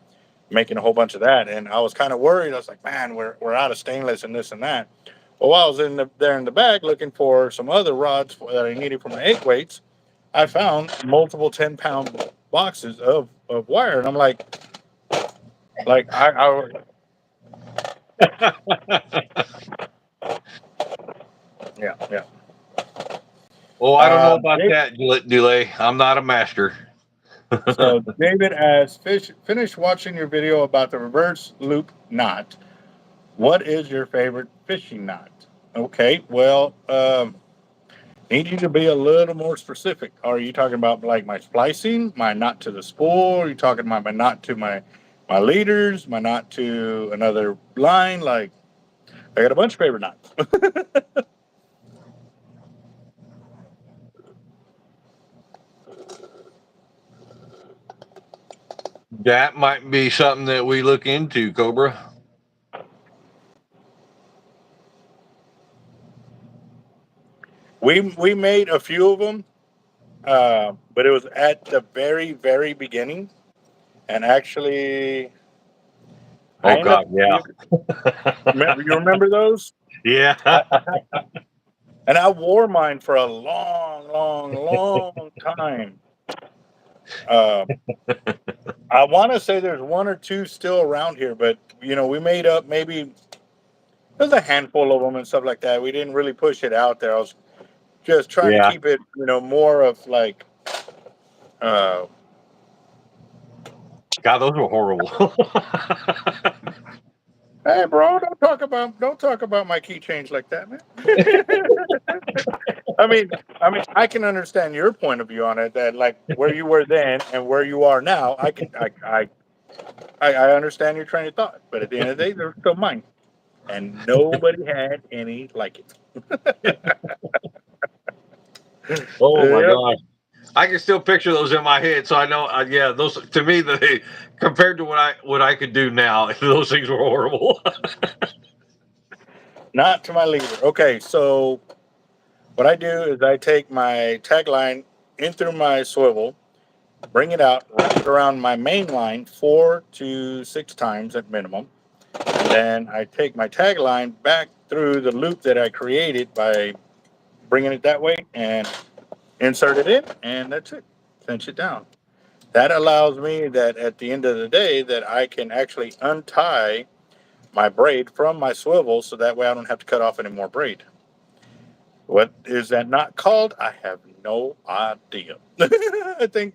Speaker 1: making a whole bunch of that. And I was kind of worried. I was like, man, we're out of stainless and this and that. Well, while I was there in the bag looking for some other rods that I needed for my 8 weights, I found multiple 10-pound boxes of wire, and I'm like yeah, yeah.
Speaker 2: Oh, I don't know about
Speaker 1: Dave,
Speaker 2: that, Delay. I'm not a master.
Speaker 1: so David asks, finish watching your video about the reverse loop knot. What is your favorite fishing knot? Okay, well, need you to be a little more specific. Are you talking about like my splicing, my knot to the spool? Are you talking about my knot to my leaders, my knot to another line? Like I got a bunch of favorite knots.
Speaker 2: That might be something that we look into, Cobra.
Speaker 1: We made a few of them, but it was at the very beginning, and actually,
Speaker 2: Oh
Speaker 1: I end up
Speaker 2: God, yeah,
Speaker 1: you remember those?
Speaker 2: yeah.
Speaker 1: I, and I wore mine for a long time. Uh, I want to say there's one or two still around here, but we made up maybe there's a handful of them and stuff like that. We didn't really push it out there. I was just trying to
Speaker 2: Yeah.
Speaker 1: keep it, more of like, uh,
Speaker 2: God, those were horrible.
Speaker 1: hey, bro, don't talk about my keychains like that, man. I can understand your point of view on it. That like where you were then and where you are now. I understand your train of thought, but at the end of the day, they're still mine, and nobody had any like it.
Speaker 2: Oh my
Speaker 1: Yep.
Speaker 2: God. I can still picture those in my head, so I know. Yeah, those to me, they compared to what I could do now, those things were horrible.
Speaker 1: Not to my leader. Okay, so what I do is I take my tagline in through my swivel, bring it out, wrap it around my main line 4 to 6 times at minimum. And then I take my tagline back through the loop that I created by bringing it that way and insert it in, and that's it. Cinch it down. That allows me that at the end of the day that I can actually untie my braid from my swivel, so that way I don't have to cut off any more braid. What is that not called? I have no idea. I think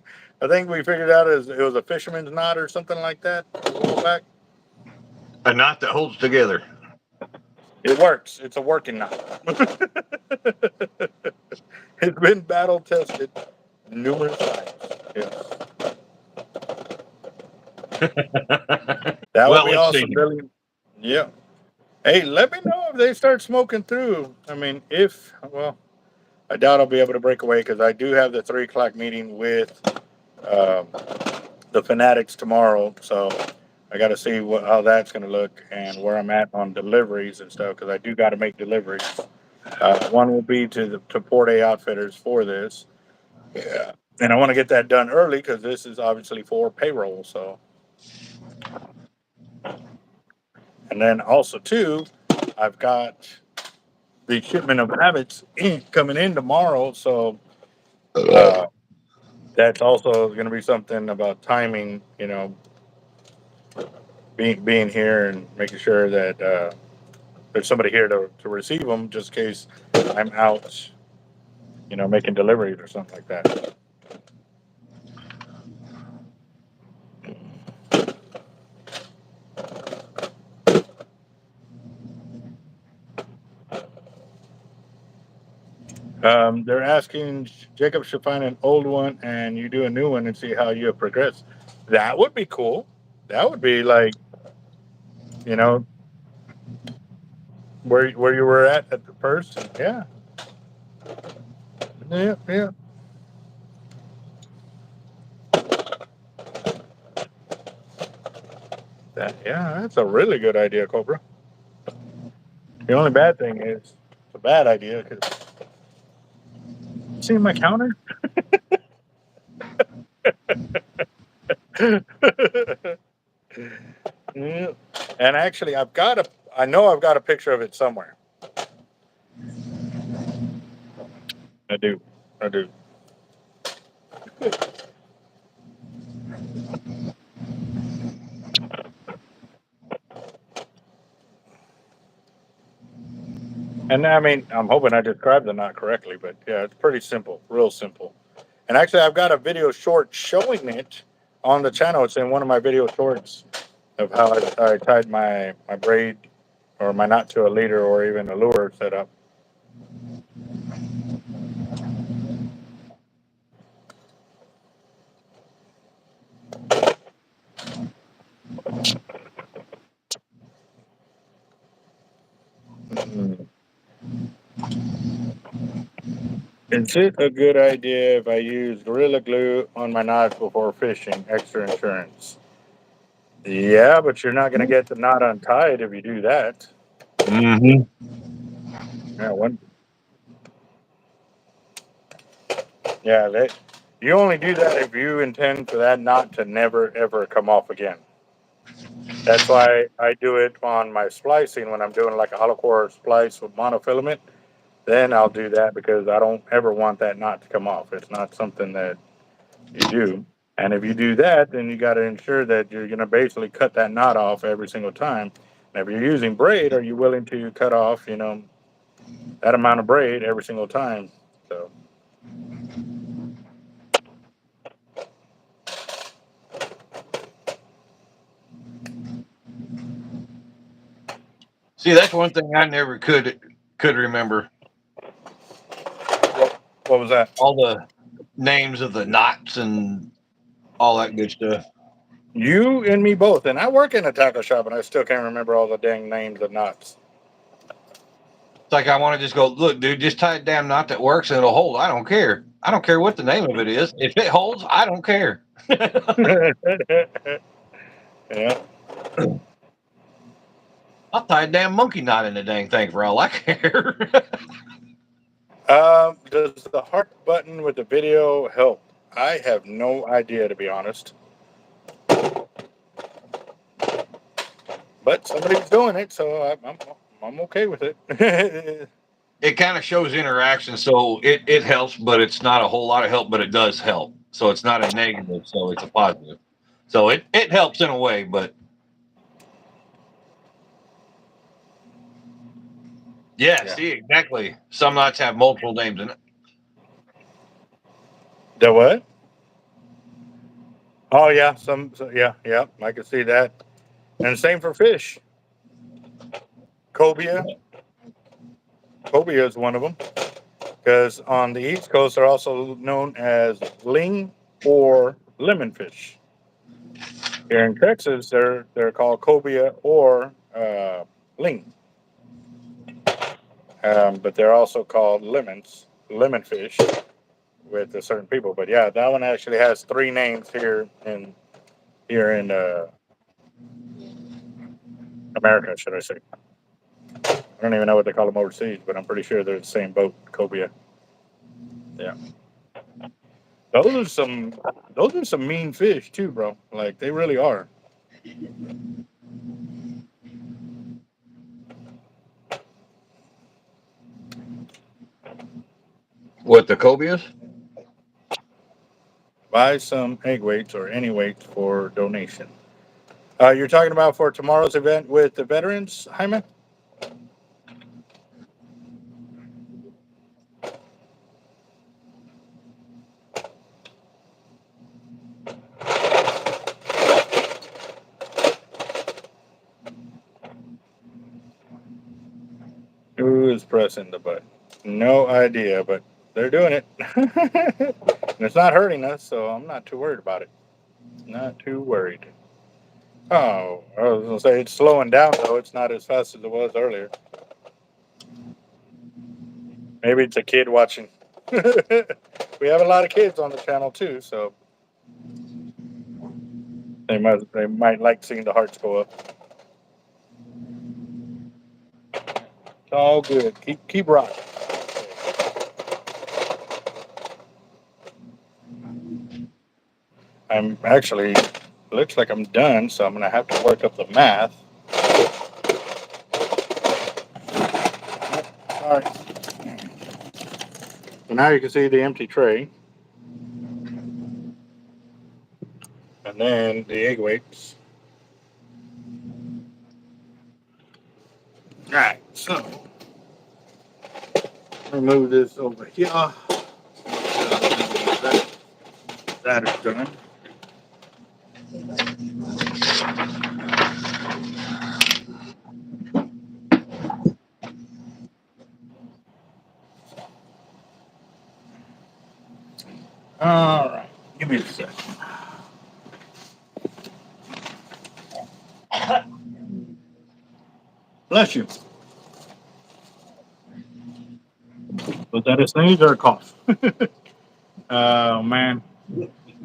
Speaker 1: we figured out as it was a fisherman's knot or something like that a while back.
Speaker 2: A knot that holds together.
Speaker 1: It works. It's a working knot. It's been battle tested numerous times. Yes. That would
Speaker 2: Well,
Speaker 1: be
Speaker 2: let's
Speaker 1: awesome,
Speaker 2: see.
Speaker 1: Billy. Yeah. Hey, let me know if they start smoking through. I mean, well, I doubt I'll be able to break away because I do have the 3 o'clock meeting with um, the Fanatics tomorrow. So I got to see how that's going to look and where I'm at on deliveries and stuff because I do got to make deliveries. One will be to Port A Outfitters for this. Yeah. And I want to get that done early because this is obviously for payroll. So, and then also too, I've got the shipment of habits coming in tomorrow. So uh, that's also going to be something about timing. Being here and making sure that there's somebody here to receive them, just in case I'm out, making deliveries or something like that. They're asking Jacob should find an old one and you do a new one and see how you have progressed. That would be cool. That would be like, you know, where you were at the first. Yeah, yeah. Yeah, that's a really good idea, Cobra. The only bad thing is it's a bad idea because see my counter. Yeah. And actually, I know I've got a picture of it somewhere. I do. I do. And I mean, I'm hoping I described the knot correctly, but yeah, it's pretty simple, real simple. And actually, I've got a video short showing it on the channel. It's in one of my video shorts of how I tied my braid or my knot to a leader or even a lure setup. Mm. Is it a good idea if I use Gorilla Glue on my knots before fishing? Extra insurance. Yeah, but you're not going to get the knot untied if you do that.
Speaker 2: Hmm.
Speaker 1: Yeah, one. Yeah, you only do that if you intend for that knot to never ever come off again. That's why I do it on my splicing when I'm doing like a hollow core splice with monofilament. Then I'll do that because I don't ever want that knot to come off. It's not something that you do. And if you do that, then you got to ensure that you're going to basically cut that knot off every single time. And if you're using braid, are you willing to cut off, that amount of braid every single time? So,
Speaker 2: See, that's one thing I never could remember.
Speaker 1: what was that?
Speaker 2: All the names of the knots and all that good stuff.
Speaker 1: You and me both. And I work in a tackle shop, and I still can't remember all the dang names of knots.
Speaker 2: It's like I want to just go, look, dude, just tie a damn knot that works and it'll hold. I don't care. I don't care what the name of it is. If it holds, I don't care.
Speaker 1: Yeah.
Speaker 2: I'll tie a damn monkey knot in the dang thing for all I care.
Speaker 1: Does the heart button with the video help? I have no idea, to be honest. But somebody's doing it, so I'm okay with it.
Speaker 2: It kind of shows interaction, so it helps, but it's not a whole lot of help, but it does help. So it's not a negative, so it's a positive. So it helps in a way, but yeah,
Speaker 1: Yeah.
Speaker 2: see, exactly. Some knots have multiple names in it.
Speaker 1: The what? Oh yeah, yeah, I can see that. And same for fish. Cobia, cobia is one of them. Because on the East Coast, they're also known as ling or lemon fish. Here in Texas, they're called cobia or ling, but they're also called lemon fish with certain people. But yeah, that one actually has three names here in America, should I say? I don't even know what they call them overseas, but I'm pretty sure they're the same boat, cobia. Yeah, those are some those are some mean fish too, bro. Like they really are.
Speaker 2: What, the cobias?
Speaker 1: Buy some egg weights or any weights for donation. You're talking about for tomorrow's event with the veterans, Jaime? Who is pressing the button? No idea, but they're doing it. And it's not hurting us, so I'm not too worried about it. Not too worried. Oh, I was gonna say it's slowing down though. It's not as fast as it was earlier. Maybe it's a kid watching. We have a lot of kids on the channel too, so they might like seeing the hearts go up. It's all good. Keep rocking. I'm actually looks like I'm done, so I'm gonna have to work up the math. All right. So now you can see the empty tray, and then the egg weights. All right. So remove this over here. That is done. All right. Give me a second. Bless you. Was that a sneeze or a cough? Oh man.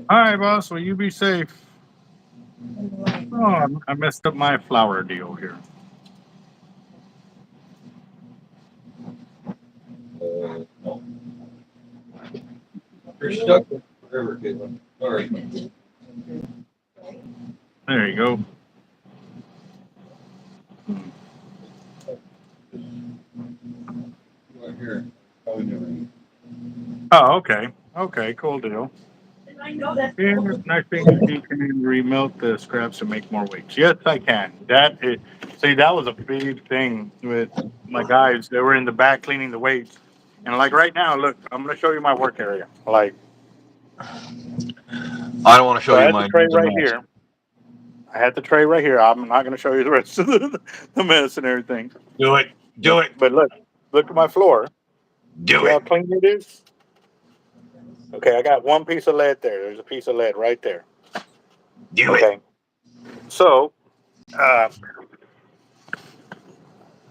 Speaker 1: All right, boss. Will you be safe? Oh, I messed up my flower deal here.
Speaker 2: You're stuck forever, Caitlin. Sorry.
Speaker 1: There you go.
Speaker 2: Right here.
Speaker 1: Oh, okay. Okay, cool deal. Yeah, nice thing is you can remelt the scraps to make more weights. Yes, I can. See, that was a big thing with my guys. They were in the back cleaning the weights. And like right now, look, I'm going to show you my work area. Like,
Speaker 2: I don't want to show
Speaker 1: so I
Speaker 2: you
Speaker 1: had the
Speaker 2: mine.
Speaker 1: tray
Speaker 2: It's a
Speaker 1: right
Speaker 2: mess.
Speaker 1: here. I had the tray right here. I'm not going to show you the rest of the mess and everything.
Speaker 2: Do it. Do it.
Speaker 1: But look at my floor.
Speaker 2: Do
Speaker 1: See how
Speaker 2: it.
Speaker 1: clean it is? Okay, I got one piece of lead there. There's a piece of lead right there.
Speaker 2: Do it.
Speaker 1: Okay. So, uh,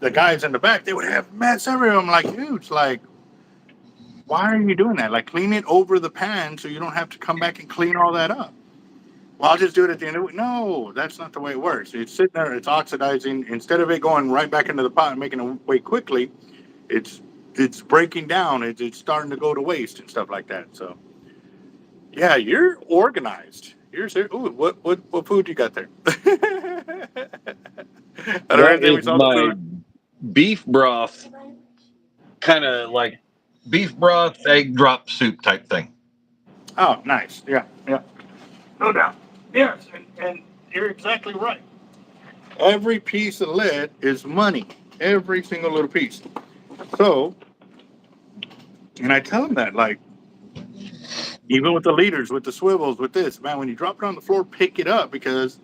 Speaker 1: the guys in the back, they would have mess everywhere. I'm like, dude, it's like, why are you doing that? Like, clean it over the pan so you don't have to come back and clean all that up. Well, I'll just do it at the end of the week. No, that's not the way it works. It's sitting there, it's oxidizing. Instead of it going right back into the pot and making it weight quickly, it's it's breaking down. It's starting to go to waste and stuff like that. So, yeah, you're organized. You're serious. Ooh, what food you got there? I don't
Speaker 2: That
Speaker 1: think we
Speaker 2: is
Speaker 1: saw the
Speaker 2: my
Speaker 1: food.
Speaker 2: beef broth, kind of like beef broth, egg drop soup type thing.
Speaker 1: Oh, nice. Yeah, yeah. No doubt. Yes, and you're exactly right. Every piece of lead is money. Every single little piece. So, and I tell them that, like, even with the leaders, with the swivels, with this, man, when you drop it on the floor, pick it up because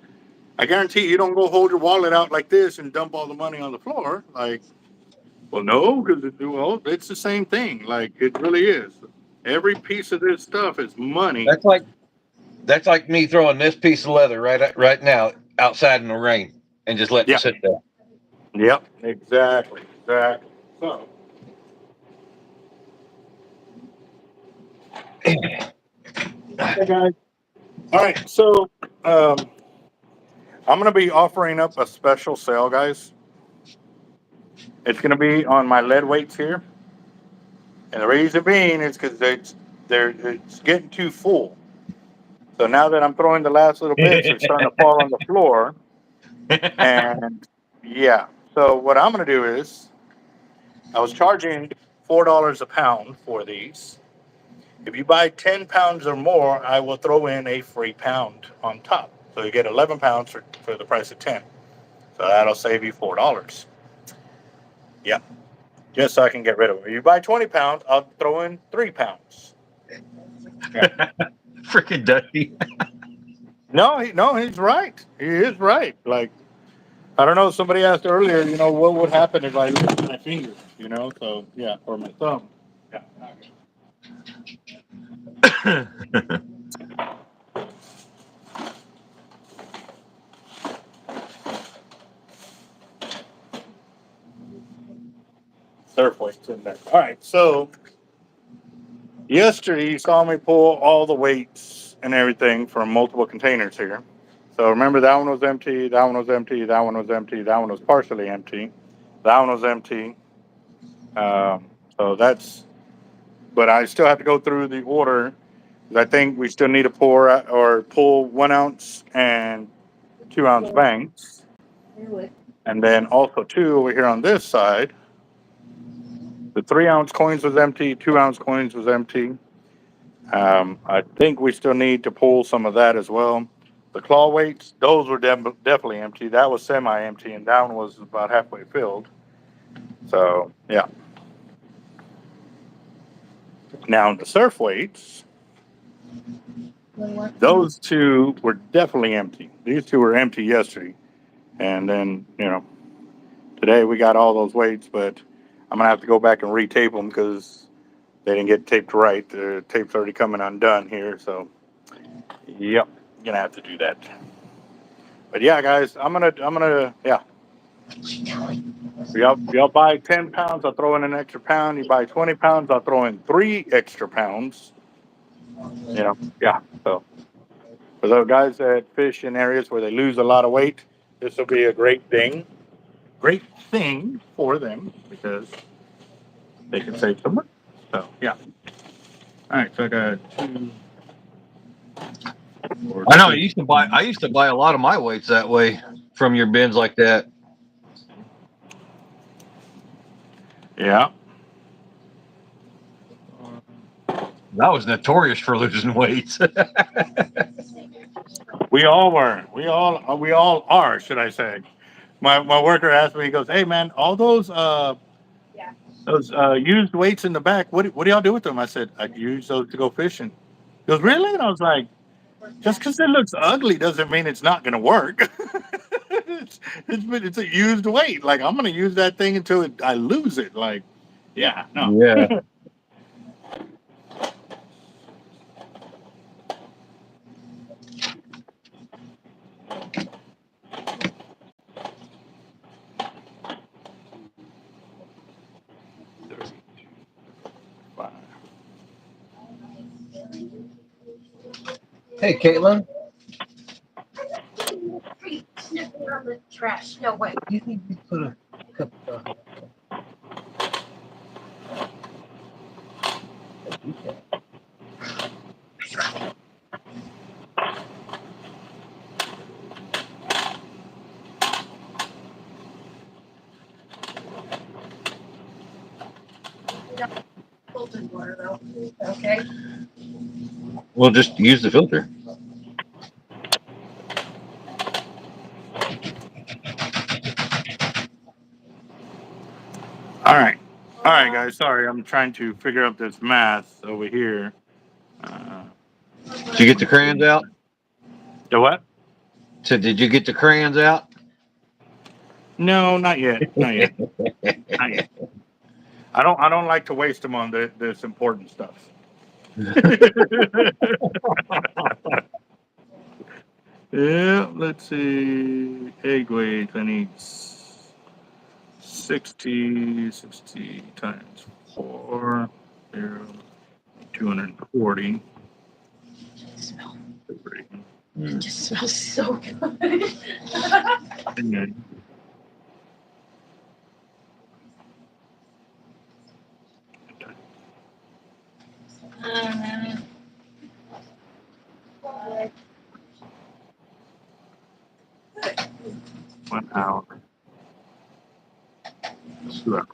Speaker 1: I guarantee you don't go hold your wallet out like this and dump all the money on the floor. Like, well, no, because it's the same thing. Like, it really is. Every piece of this stuff is money.
Speaker 2: That's like that's like me throwing this piece of leather right now outside in the rain and just letting it
Speaker 1: Yeah.
Speaker 2: sit there.
Speaker 1: Yep. Exactly. Exactly. So, okay, guys. All right. So, um, I'm going to be offering up a special sale, guys. It's going to be on my lead weights here. And the reason being is because it's getting too full. So now that I'm throwing the last little bits, they're starting to fall on the floor. And yeah. So what I'm going to do is I was charging $4 a pound for these. If you buy 10 pounds or more, I will throw in a free pound on top. So you get 11 pounds for the price of 10. So that'll save you $4. Yeah. Just so I can get rid of it. If you buy 20 pounds, I'll throw in 3 pounds. Yeah.
Speaker 2: Freaking Dusty.
Speaker 1: No, no, he's right. He is right. Like, I don't know. Somebody asked earlier, what would happen if I lifted my fingers, So, yeah, or my thumb. Yeah. Surf weights in there. All right. So, yesterday you saw me pull all the weights and everything from multiple containers here. So, remember that one was empty, that one was empty, that one was empty, that one was partially empty, that one was empty. So, but I still have to go through the order. I think we still need to pour or pull 1 ounce and 2 ounce banks. And then also, too, over here on this side, the 3 ounce coins was empty, 2 ounce coins was empty. I think we still need to pull some of that as well. The claw weights, those were definitely empty. That was semi empty, and that one was about halfway filled. So, yeah. Now, the surf weights, those two were definitely empty. These two were empty yesterday. And then, today we got all those weights, but I'm going to have to go back and retape them because they didn't get taped right. The tape's already coming undone here. So, yep, going to have to do that. But yeah, guys, yeah. If y'all buy 10 pounds, I'll throw in an extra pound. You buy 20 pounds, I'll throw in 3 extra pounds. Yeah. So for those guys that fish in areas where they lose a lot of weight, this will be a great thing for them because they can save some money. So yeah. All right, so I got two. Four,
Speaker 2: I know.
Speaker 1: six.
Speaker 2: I used to buy a lot of my weights that way from your bins like that.
Speaker 1: Yeah.
Speaker 2: I was notorious for losing weights.
Speaker 1: We all were. We all are, should I say. My worker asked me, he goes, "Hey man, all those used weights in the back, what do y'all do with them?" I said, "I use those to go fishing." He goes, "Really?" And I was like, "Just because it looks ugly doesn't mean it's not gonna work." It's a used weight. Like I'm gonna use that thing until I lose it. Like, yeah, no.
Speaker 2: Yeah.
Speaker 1: 5.
Speaker 2: Hey, Caitlin.
Speaker 3: Sniffing on the trash. No way.
Speaker 2: You think we put a cup of
Speaker 3: Filtered water though. Okay.
Speaker 2: We'll just use the filter.
Speaker 1: All right, guys. Sorry, I'm trying to figure out this math over here. Uh,
Speaker 2: Did you get the crayons out?
Speaker 1: the what?
Speaker 2: So did you get the crayons out?
Speaker 1: No, not yet. Not yet. Not yet. I don't like to waste them on this important stuff. Yeah, let's see. Egg weight. I need 60 times 4. 240.
Speaker 3: Smell.
Speaker 2: Mm.
Speaker 3: It just smells so good.
Speaker 1: And then
Speaker 3: Uh,
Speaker 1: 1 hour. 2 hours.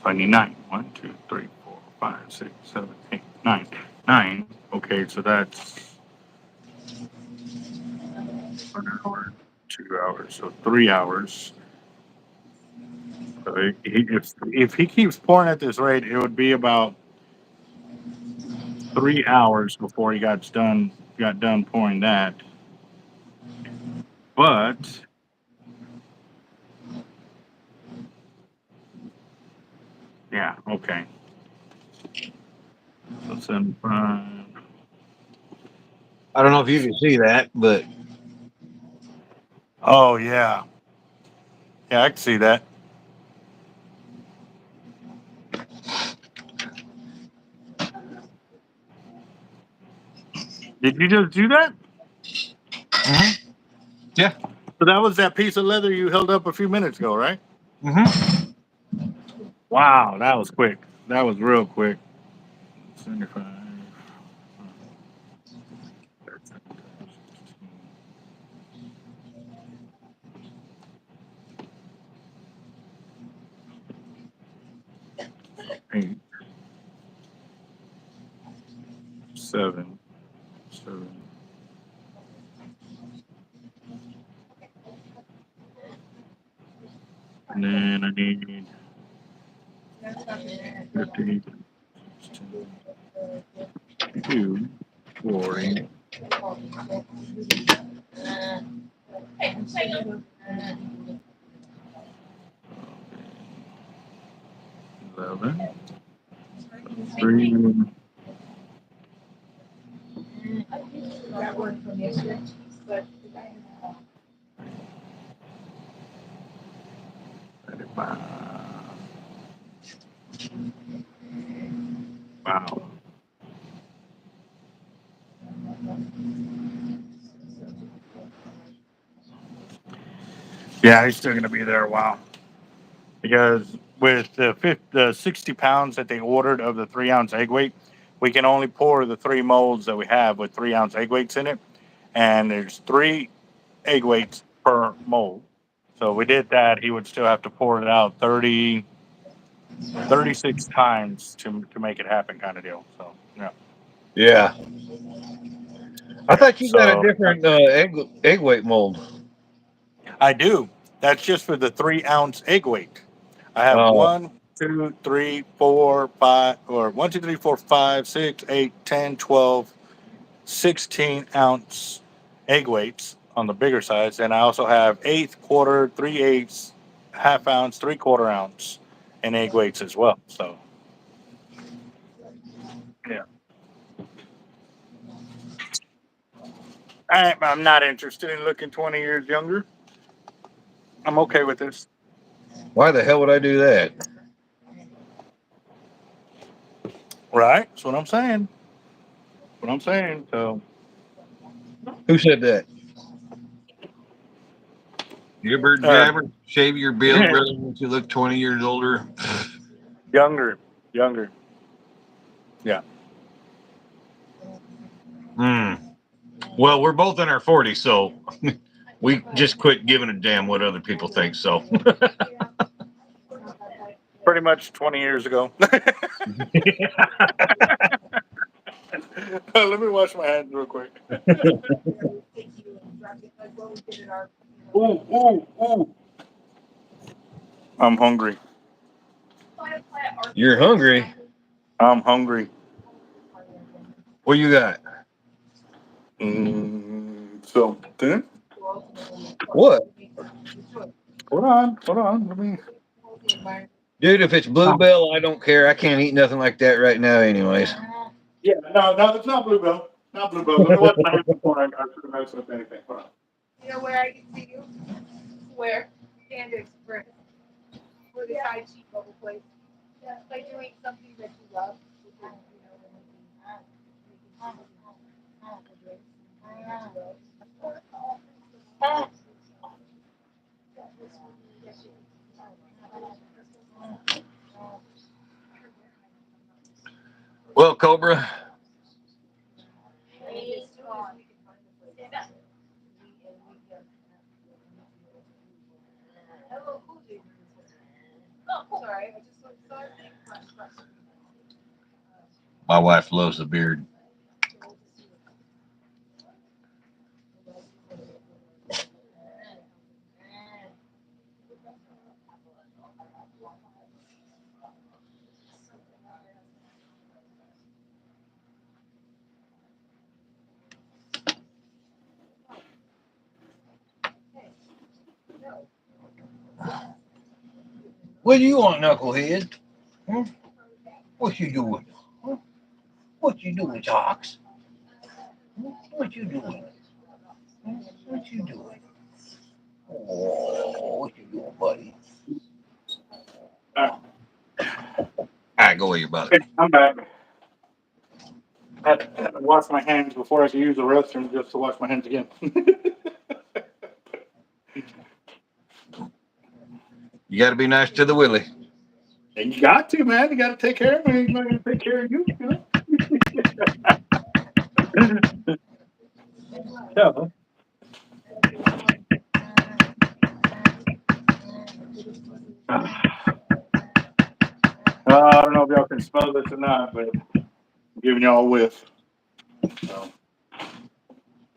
Speaker 1: 29. 1, 2, 3, 4, 5, 6, 7, 8, 9. 9. Okay, so that's 1 hour, 2 hours, so 3 hours. So if he keeps pouring at this rate, it would be about 3 hours before he got done pouring that. But yeah, okay. So 75.
Speaker 2: I don't know if you can see that, but
Speaker 1: Oh yeah, yeah, I can see that. Did you just do that?
Speaker 2: yeah.
Speaker 1: So that was that piece of leather you held up a few minutes ago, right?
Speaker 2: Mm-hmm.
Speaker 1: Wow, that was quick. That was real quick. 75. 8, 7, 7. And then I need 50, 2, 40.
Speaker 3: uh,
Speaker 1: 11, 3,
Speaker 3: that one from yesterday, but
Speaker 1: 35. Wow. Yeah, he's still gonna be there a while because with the 60 pounds that they ordered of the 3 ounce egg weight, we can only pour the 3 molds that we have with 3 ounce egg weights in it, and there's 3 egg weights per mold. So we did that. He would still have to pour it out 36 times to make it happen, kind of deal. So yeah.
Speaker 2: Yeah. I
Speaker 1: Yeah.
Speaker 2: thought you got a
Speaker 1: So
Speaker 2: different egg weight mold.
Speaker 1: I do. That's just for the 3 ounce egg weight. I have
Speaker 2: Oh,
Speaker 1: 16 ounce egg weights on the bigger size, and I also have eighth, quarter, 3/8, half ounce, 3/4 ounce, and egg weights as well. So yeah, I'm not interested in looking 20 years younger. I'm okay with this.
Speaker 2: why the hell would I do that?
Speaker 1: Right? That's what I'm saying. What I'm saying. So
Speaker 2: Who said that? You
Speaker 1: uh,
Speaker 2: ever shave your beard really makes you look 20 years older?
Speaker 1: younger, younger. Yeah.
Speaker 2: Hmm. Well, we're both in our 40s, so we just quit giving a damn what other people think. So,
Speaker 1: Pretty much 20 years ago. Let me wash my hands real quick. Ooh, ooh, ooh. I'm hungry.
Speaker 2: you're hungry.
Speaker 1: I'm hungry.
Speaker 2: What you got?
Speaker 1: Something.
Speaker 2: What?
Speaker 1: Hold on, hold on. Let me.
Speaker 2: Dude, if it's bluebell, I don't care. I can't eat nothing like that right now, anyways.
Speaker 1: Yeah, no, no, it's not bluebell. Not bluebell. Let me wash my hands before I should have messed with anything. Hold on.
Speaker 3: You know where I can see you? Where? Panda Express. For the Tai Chi bubble place. Yeah, by doing something that you love.
Speaker 2: Well, Cobra,
Speaker 3: Sorry, I just saw it.
Speaker 2: my wife loves the beard. What do you want, knucklehead? Hmm? What you doing? Hmm? What you doing, Tox? Hmm? What you doing? Hmm? What you doing? Oh, what you doing, buddy?
Speaker 1: All
Speaker 2: All right, go away, your brother.
Speaker 1: right, I'm back. Had to wash my hands before I could use the restroom just to wash my hands again.
Speaker 2: You got to be nice to the Willie.
Speaker 1: And you got to, man. You got to take care of me. He's not going to take care of you, you know? Yeah. I don't know if y'all can smell this or not, but I'm giving y'all a whiff. So.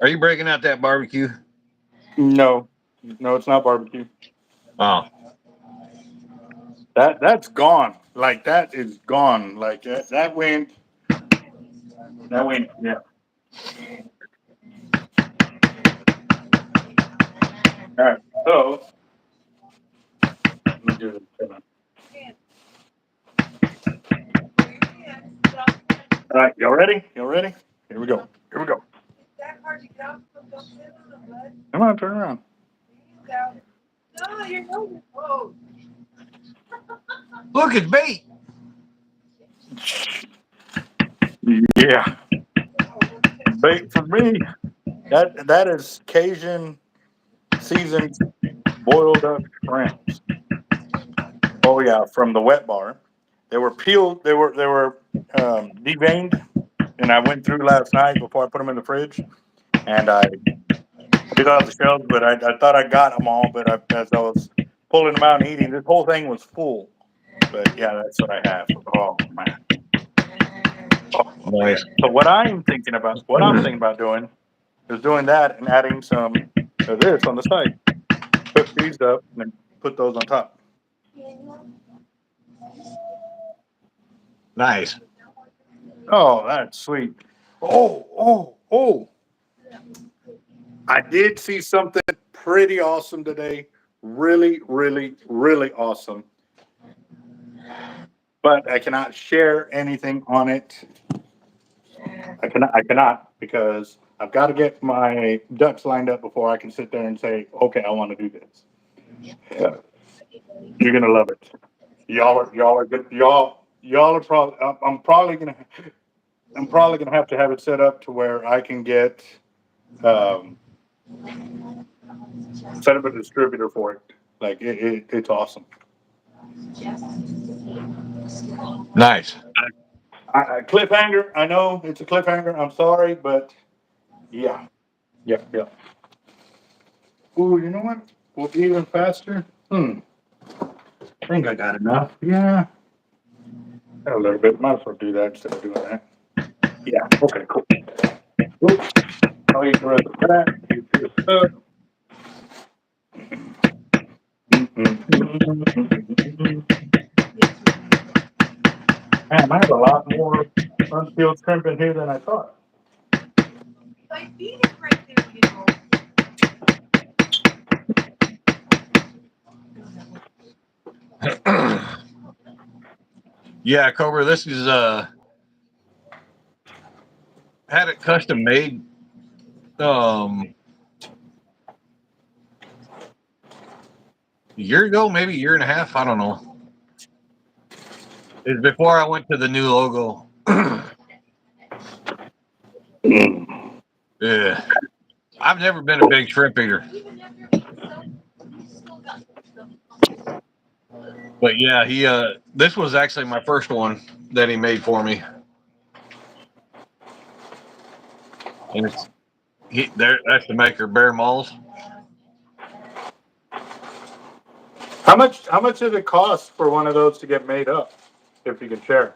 Speaker 2: Are you breaking out that barbecue?
Speaker 1: No, no, it's not barbecue.
Speaker 2: Oh,
Speaker 1: That's gone. Like that is gone. Like that went. That went. Yeah. All right. So let me do this. Hold on. All right. Y'all ready? Y'all ready? Here we go. Here we go. Come on, turn around.
Speaker 3: No, you're no. Whoa.
Speaker 2: look, it's bait.
Speaker 1: Yeah. Bait for me. That is Cajun seasoned boiled up shrimps. Oh yeah, from the wet bar. They were peeled. They were deveined, and I went through last night before I put them in the fridge, and I took off the shells. But I thought I got them all, but as I was pulling them out and eating, this whole thing was full. But yeah, that's what I have. Oh man. Oh yeah.
Speaker 2: Nice.
Speaker 1: So what I'm thinking about doing is doing that and adding some of this on the side. Cook these up and then put those on top.
Speaker 2: Nice.
Speaker 1: Oh, that's sweet. Oh. I did see something pretty awesome today. Really, really, really awesome. But I cannot share anything on it. I cannot because I've got to get my ducks lined up before I can sit there and say, okay, I want to do this. Yeah. You're gonna love it. Y'all are good. Y'all are probably. I'm probably gonna have it set up to where I can get um, set up a distributor for it. Like it's awesome.
Speaker 2: Nice.
Speaker 1: Cliffhanger. I know it's a cliffhanger. I'm sorry, but yeah, yeah. Ooh, you know what? Will be even faster. I think I got enough. Yeah, got a little bit. Might as well do that instead of doing that. Yeah. Okay. Cool. Oops. I'll eat the rest of that. Eat this up. Man, I have a lot more unpeeled shrimp in here than I thought.
Speaker 3: I feed it right there, you know.
Speaker 2: Yeah, Cobra, this is had it custom made a year ago, maybe a year and a half, I don't know. It's before I went to the new logo. Yeah. I've never been a big shrimp eater. But yeah, he this was actually my first one that he made for me. And it's that's the maker, Bear Malls.
Speaker 1: How much does it cost for one of those to get made up? If you can share.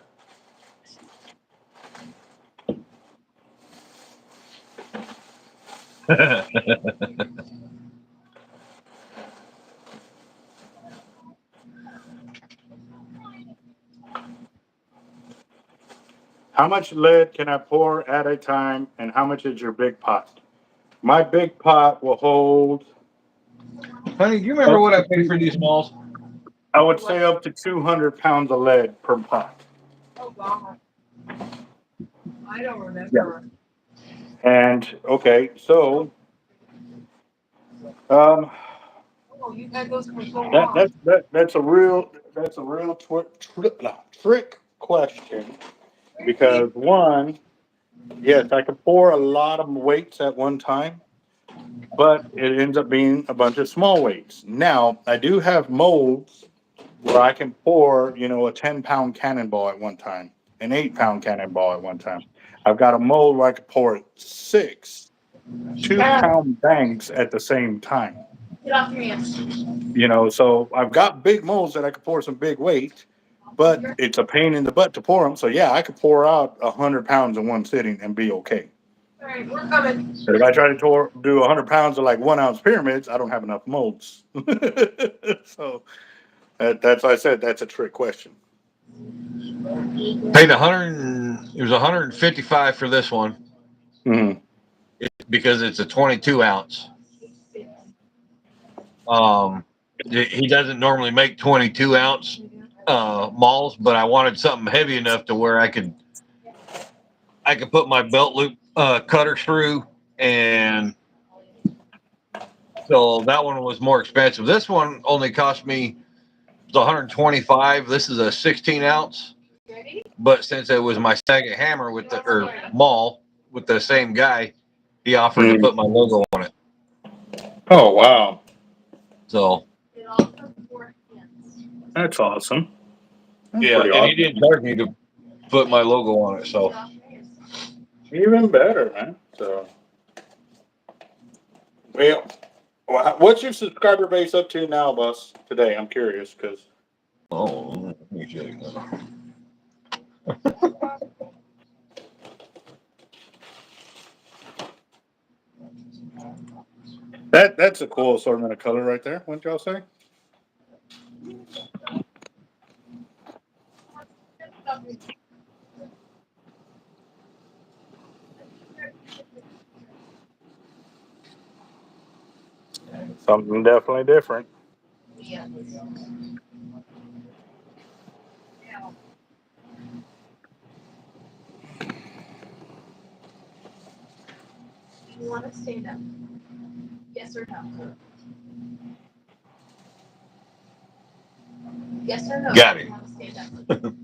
Speaker 1: How much lead can I pour at a time, and how much is your big pot? My big pot will hold
Speaker 2: Honey, do you remember
Speaker 1: up
Speaker 2: what I
Speaker 1: to
Speaker 2: paid for these malls?
Speaker 1: I would say up to 200 pounds of lead per pot.
Speaker 3: Oh, God. I don't
Speaker 1: Yeah.
Speaker 3: remember.
Speaker 1: And okay, so um,
Speaker 3: Oh, you had those for so long.
Speaker 1: that's a real trick question because one, yes, I can pour a lot of weights at one time, but it ends up being a bunch of small weights. Now I do have molds where I can pour, a 10-pound cannonball at one time, an 8-pound cannonball at one time. I've got a mold where I can pour six 2-pound banks at the same time.
Speaker 3: Get off your hands.
Speaker 1: So I've got big molds that I can pour some big weight, but it's a pain in the butt to pour them. So yeah, I could pour out 100 pounds in one sitting and be okay.
Speaker 3: All right, we're coming.
Speaker 1: But if I try to do 100 pounds of like 1 ounce pyramids, I don't have enough molds. So that's why I said that's a trick question.
Speaker 2: Paid 100. It was 155 for this one
Speaker 1: Mm-hmm.
Speaker 2: because it's a 22 ounce. He doesn't normally make 22 ounce malls, but I wanted something heavy enough to where I could put my belt loop cutter through, and so that one was more expensive. This one only cost me 125. This is a 16 ounce, but since it was my second hammer with the maul with the same guy, he offered to put my logo on it.
Speaker 1: Oh wow!
Speaker 2: So
Speaker 3: It also for hands.
Speaker 1: That's awesome. That's
Speaker 2: yeah,
Speaker 1: pretty
Speaker 2: and he
Speaker 1: awesome.
Speaker 2: didn't charge me to put my logo on it. So
Speaker 1: Even better, man. So, well, what's your subscriber base up to now, boss? Today, I'm curious because
Speaker 2: let me check.
Speaker 1: that's a cool assortment of color right there. Wouldn't y'all say? Something definitely different.
Speaker 3: Yeah. You want to stand up? Yes or no? Yes or no?
Speaker 2: Got it.
Speaker 3: You want to stand up?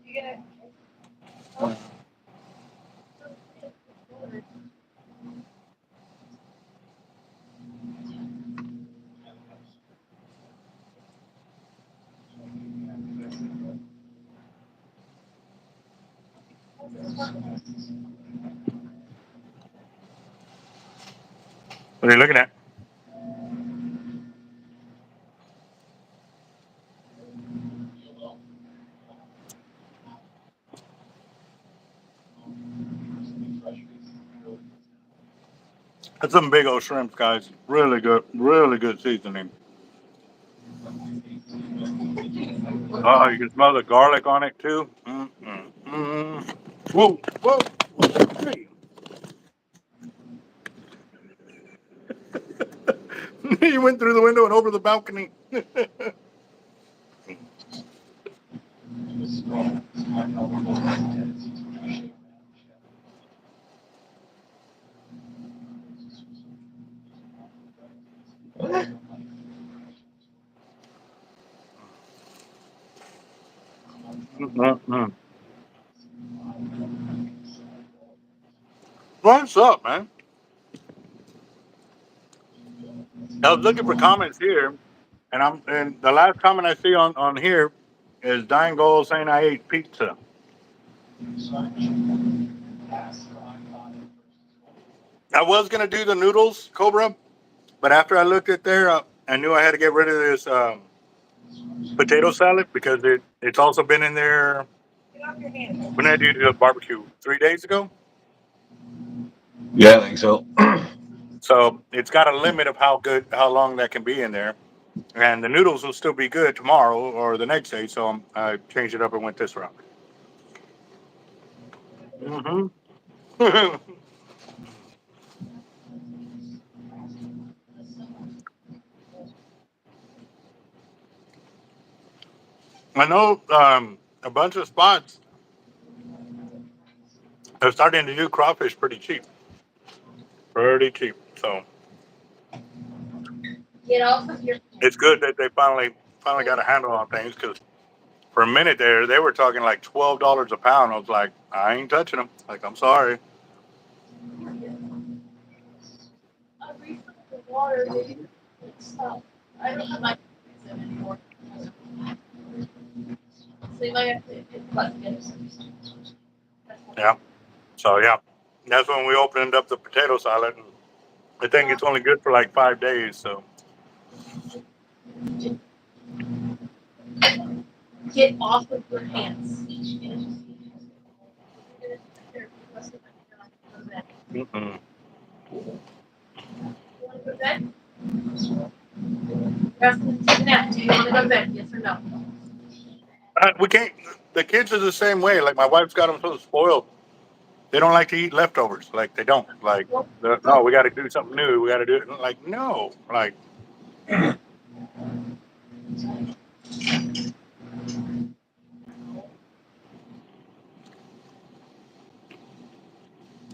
Speaker 3: You get it?
Speaker 1: What are you looking at? That's some big old shrimps, guys. Really good seasoning. Oh, you can smell the garlic on it too. Whoa, whoa. Hey. You went through the window and over the balcony. What's up, man? I was looking for comments here, and the last comment I see on here is Dying Gold saying I ate pizza. I was gonna do the noodles, Cobra, but after I looked at there, I knew I had to get rid of this potato salad because it's also been in there. When I did the barbecue 3 days ago,
Speaker 2: Yeah, I think so.
Speaker 1: so it's got a limit of how long that can be in there. And the noodles will still be good tomorrow or the next day, so I changed it up and went this route. Hmm. I know a bunch of spots are starting to do crawfish pretty cheap, pretty cheap. So
Speaker 3: Get off of your.
Speaker 1: it's good that they finally got a handle on things because for a minute there they were talking like $12 a pound. I was like, I ain't touching them. Like, I'm sorry.
Speaker 3: I refill the water. They stop. I don't have my anymore. So you might have to get some.
Speaker 1: Yeah. So yeah, that's when we opened up the potato salad. And I think it's only good for like 5 days. So
Speaker 3: Get off of your hands.
Speaker 1: mm-mm.
Speaker 3: You want to go to bed? Take a nap. Do you want to go to bed? Yes or no?
Speaker 1: We can't. The kids are the same way. Like my wife's got them so spoiled. They don't like to eat leftovers. Like they don't. Like no, we got to do something new. We got to do it. Like no. Like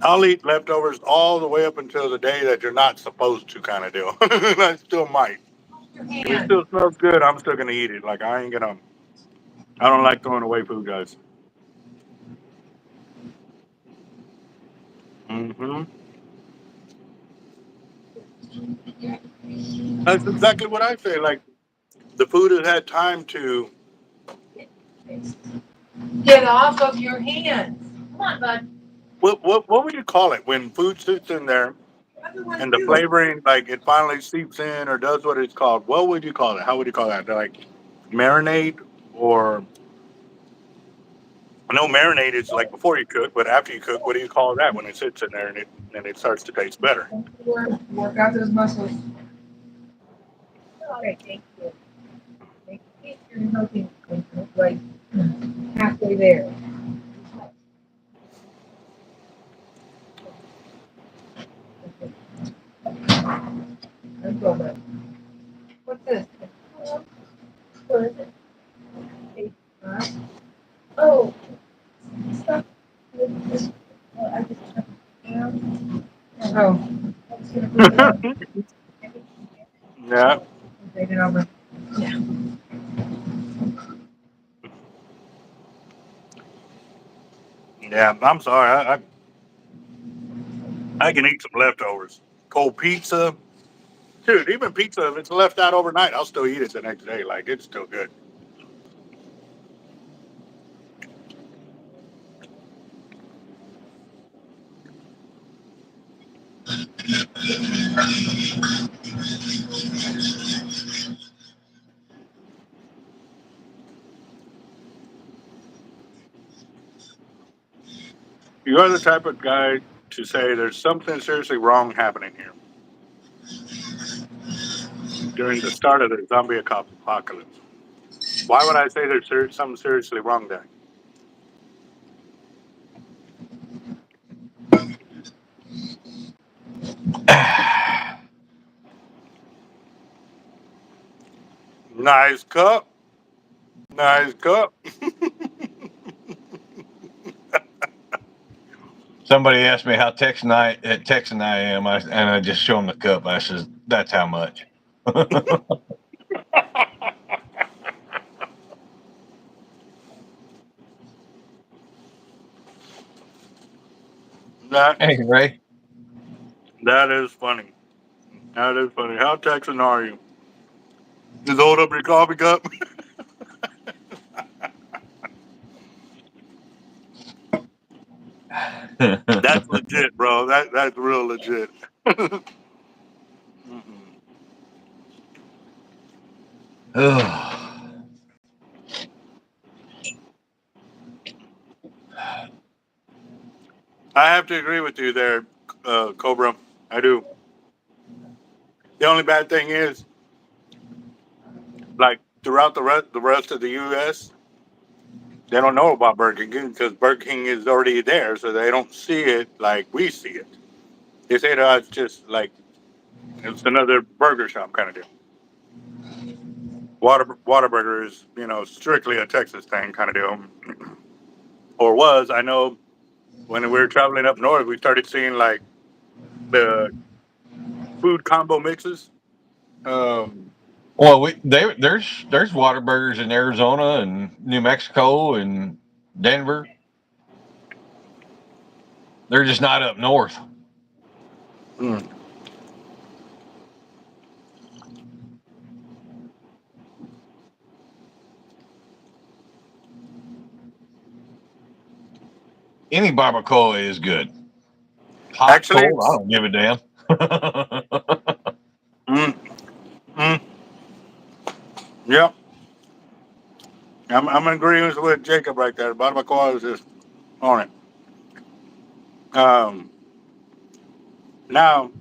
Speaker 1: I'll eat leftovers all the way up until the day that you're not supposed to, kind of deal. I still might.
Speaker 3: Your
Speaker 1: If it
Speaker 3: hand.
Speaker 1: still smells good, I'm still gonna eat it. Like I ain't gonna. I don't like throwing away food, guys. Hmm. That's exactly what I say. Like the food has had time to.
Speaker 3: Get off of your hands. Come on, bud.
Speaker 1: What would you call it when food sits in there
Speaker 3: Everyone
Speaker 1: and the
Speaker 3: do.
Speaker 1: flavoring like it finally seeps in or does what it's called? What would you call it? How would you call that? They're like marinate or I know marinate is like before you cook, but after you cook, what do you call that when it sits in there and it starts to taste better?
Speaker 3: Work out those muscles. Okay, thank you. Thank you. You're helping like halfway there. Let's go, bud. What's this? What is it? Oh, stop. I just took it down. Oh. I was gonna put it on.
Speaker 1: Yeah,
Speaker 3: Take it over. Yeah.
Speaker 1: yeah. I'm sorry. I can eat some leftovers. Cold pizza, dude. Even pizza, if it's left out overnight, I'll still eat it the next day. Like it's still good. You are the type of guy to say there's something seriously wrong happening here during the start of the zombie apocalypse. Why would I say there's something seriously wrong there? Nice cup. Nice cup.
Speaker 2: Somebody asked me how Texan I am, and I just show them the cup. I says, "That's how much."
Speaker 1: That
Speaker 2: Hey, Ray.
Speaker 1: that is funny. That is funny. How Texan are you? Just hold up your coffee cup. That's legit, bro. That's real legit. Mhm. I have to agree with you there, Cobra. I do. The only bad thing is, like throughout the rest of the U.S., they don't know about Burger King because Burger King is already there, so they don't see it like we see it. They say to us just like it's another burger shop kind of deal. Whataburger is strictly a Texas thing kind of deal, or was. I know when we were traveling up north, we started seeing like the food combo mixes. Um,
Speaker 2: Well, there's Waterburgers in Arizona and New Mexico and Denver. They're just not up north.
Speaker 1: mm,
Speaker 2: Any barbacoa is good. Hot,
Speaker 1: actually,
Speaker 2: cold, I don't give a damn.
Speaker 1: mm, mm, yeah, I'm in agreement with Jacob right there. Bottom of the is just on it. Um, now,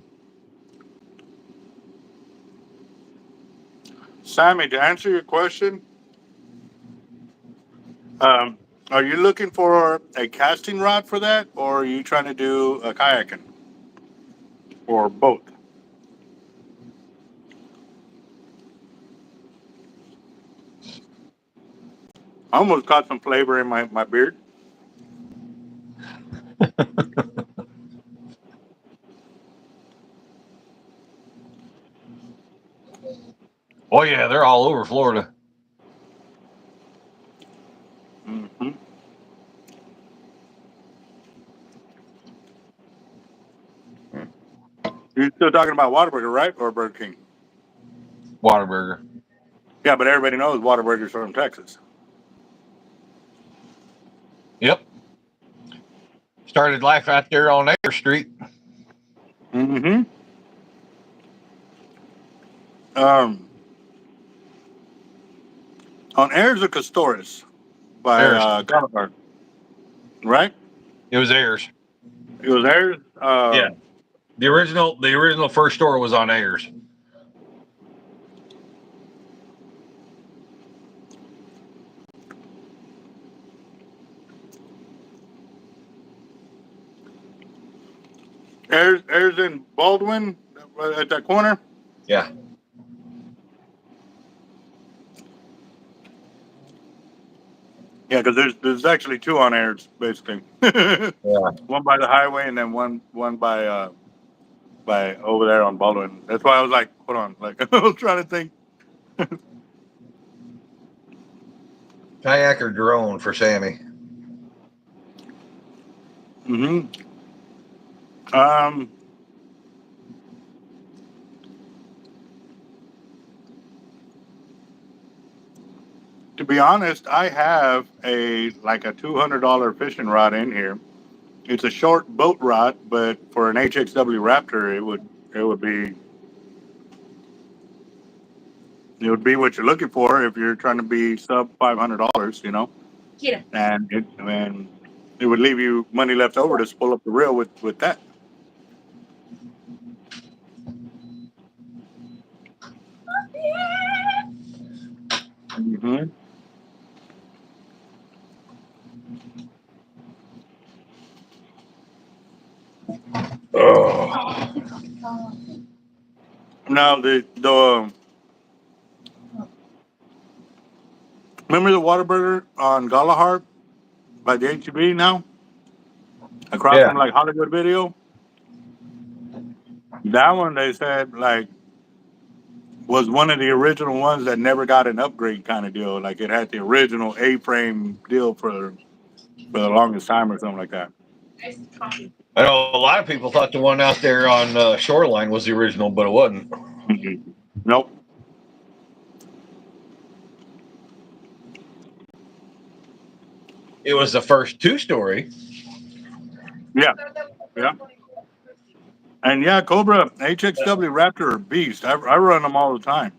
Speaker 1: Sammy, to answer your question, um, are you looking for a casting rod for that, or are you trying to do a kayaking, or both? I almost caught some flavor in my beard.
Speaker 2: Oh yeah, they're all over Florida.
Speaker 1: Mm-hmm. You're still talking about Whataburger, right? Or Burger King?
Speaker 2: Whataburger.
Speaker 1: Yeah, but everybody knows Whataburger's from Texas.
Speaker 2: Yep. Started life out there on Air Street.
Speaker 1: Mm-hmm. On Heirs of Castores by
Speaker 2: Ayers.
Speaker 1: Gallagher, right?
Speaker 2: It was Ayers.
Speaker 1: It was Heirs.
Speaker 2: Yeah. The original first store was on Ayers.
Speaker 1: Heirs in Baldwin at that corner.
Speaker 2: Yeah.
Speaker 1: Yeah, because there's actually two on Heirs, basically.
Speaker 2: Yeah.
Speaker 1: One by the highway and then one by over there on Baldwin. That's why I was like, hold on, like I was trying to think.
Speaker 2: Kayak or drone for Sammy.
Speaker 1: Mm-hmm. Um, to be honest, I have a $200 fishing rod in here. It's a short boat rod, but for an HXW Raptor, it would be what you're looking for if you're trying to be sub $500, you know.
Speaker 3: Yeah.
Speaker 1: And it would leave you money left over to pull up the reel with that. Mm-hmm. Now the remember the Whataburger on Galahad by the HEB now across
Speaker 2: Yeah.
Speaker 1: from like Hollywood Video. That one they said like was one of the original ones that never got an upgrade kind of deal. Like it had the original A-frame deal for the longest time or something like that.
Speaker 2: I know a lot of people thought the one out there on Shoreline was the original, but it wasn't.
Speaker 1: Mm-hmm. Nope.
Speaker 2: It was the first two-story.
Speaker 1: Yeah. Yeah. And yeah, Cobra HXW Raptor are beast. I run them all the time.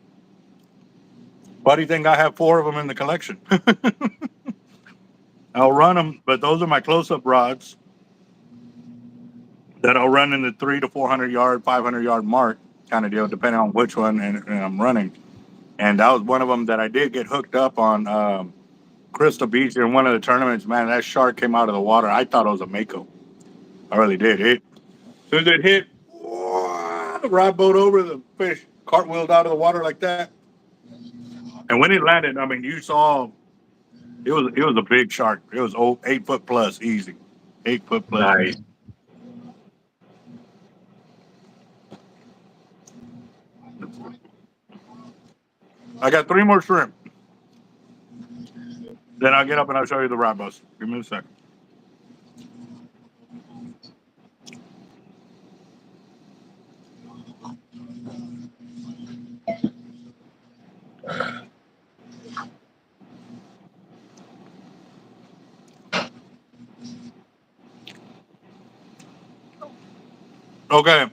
Speaker 1: Why do you think I have 4 of them in the collection? I'll run them, but those are my close-up rods that I'll run in the 300 to 400 yard, 500 yard mark kind of deal, depending on which one and I'm running. And that was one of them that I did get hooked up on Crystal Beach in one of the tournaments. Man, that shark came out of the water. I thought it was a mako. I really did. As soon as it hit, the rod boat over, the fish cartwheeled out of the water like that. And when it landed, I mean, you saw it was a big shark. It was 8 foot plus, easy. 8 foot plus,
Speaker 2: Nice.
Speaker 1: easy. I got 3 more shrimp. Then I'll get up and I'll show you the rod bus. Give me a second. Okay.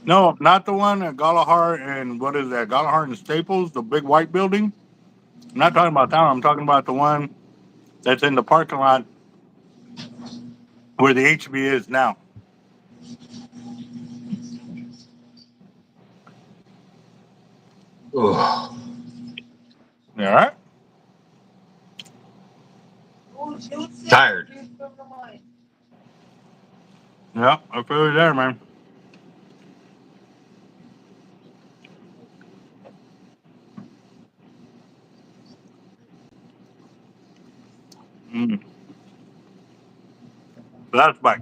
Speaker 1: No, not the one at Galahar and what is that? Galahar and Staples, the big white building. I'm not talking about that one. I'm talking about the one that's in the parking lot where the HB is now.
Speaker 2: Ugh.
Speaker 1: You all right?
Speaker 2: Tired.
Speaker 1: Yeah, I feel you there, man. Mm. That's back.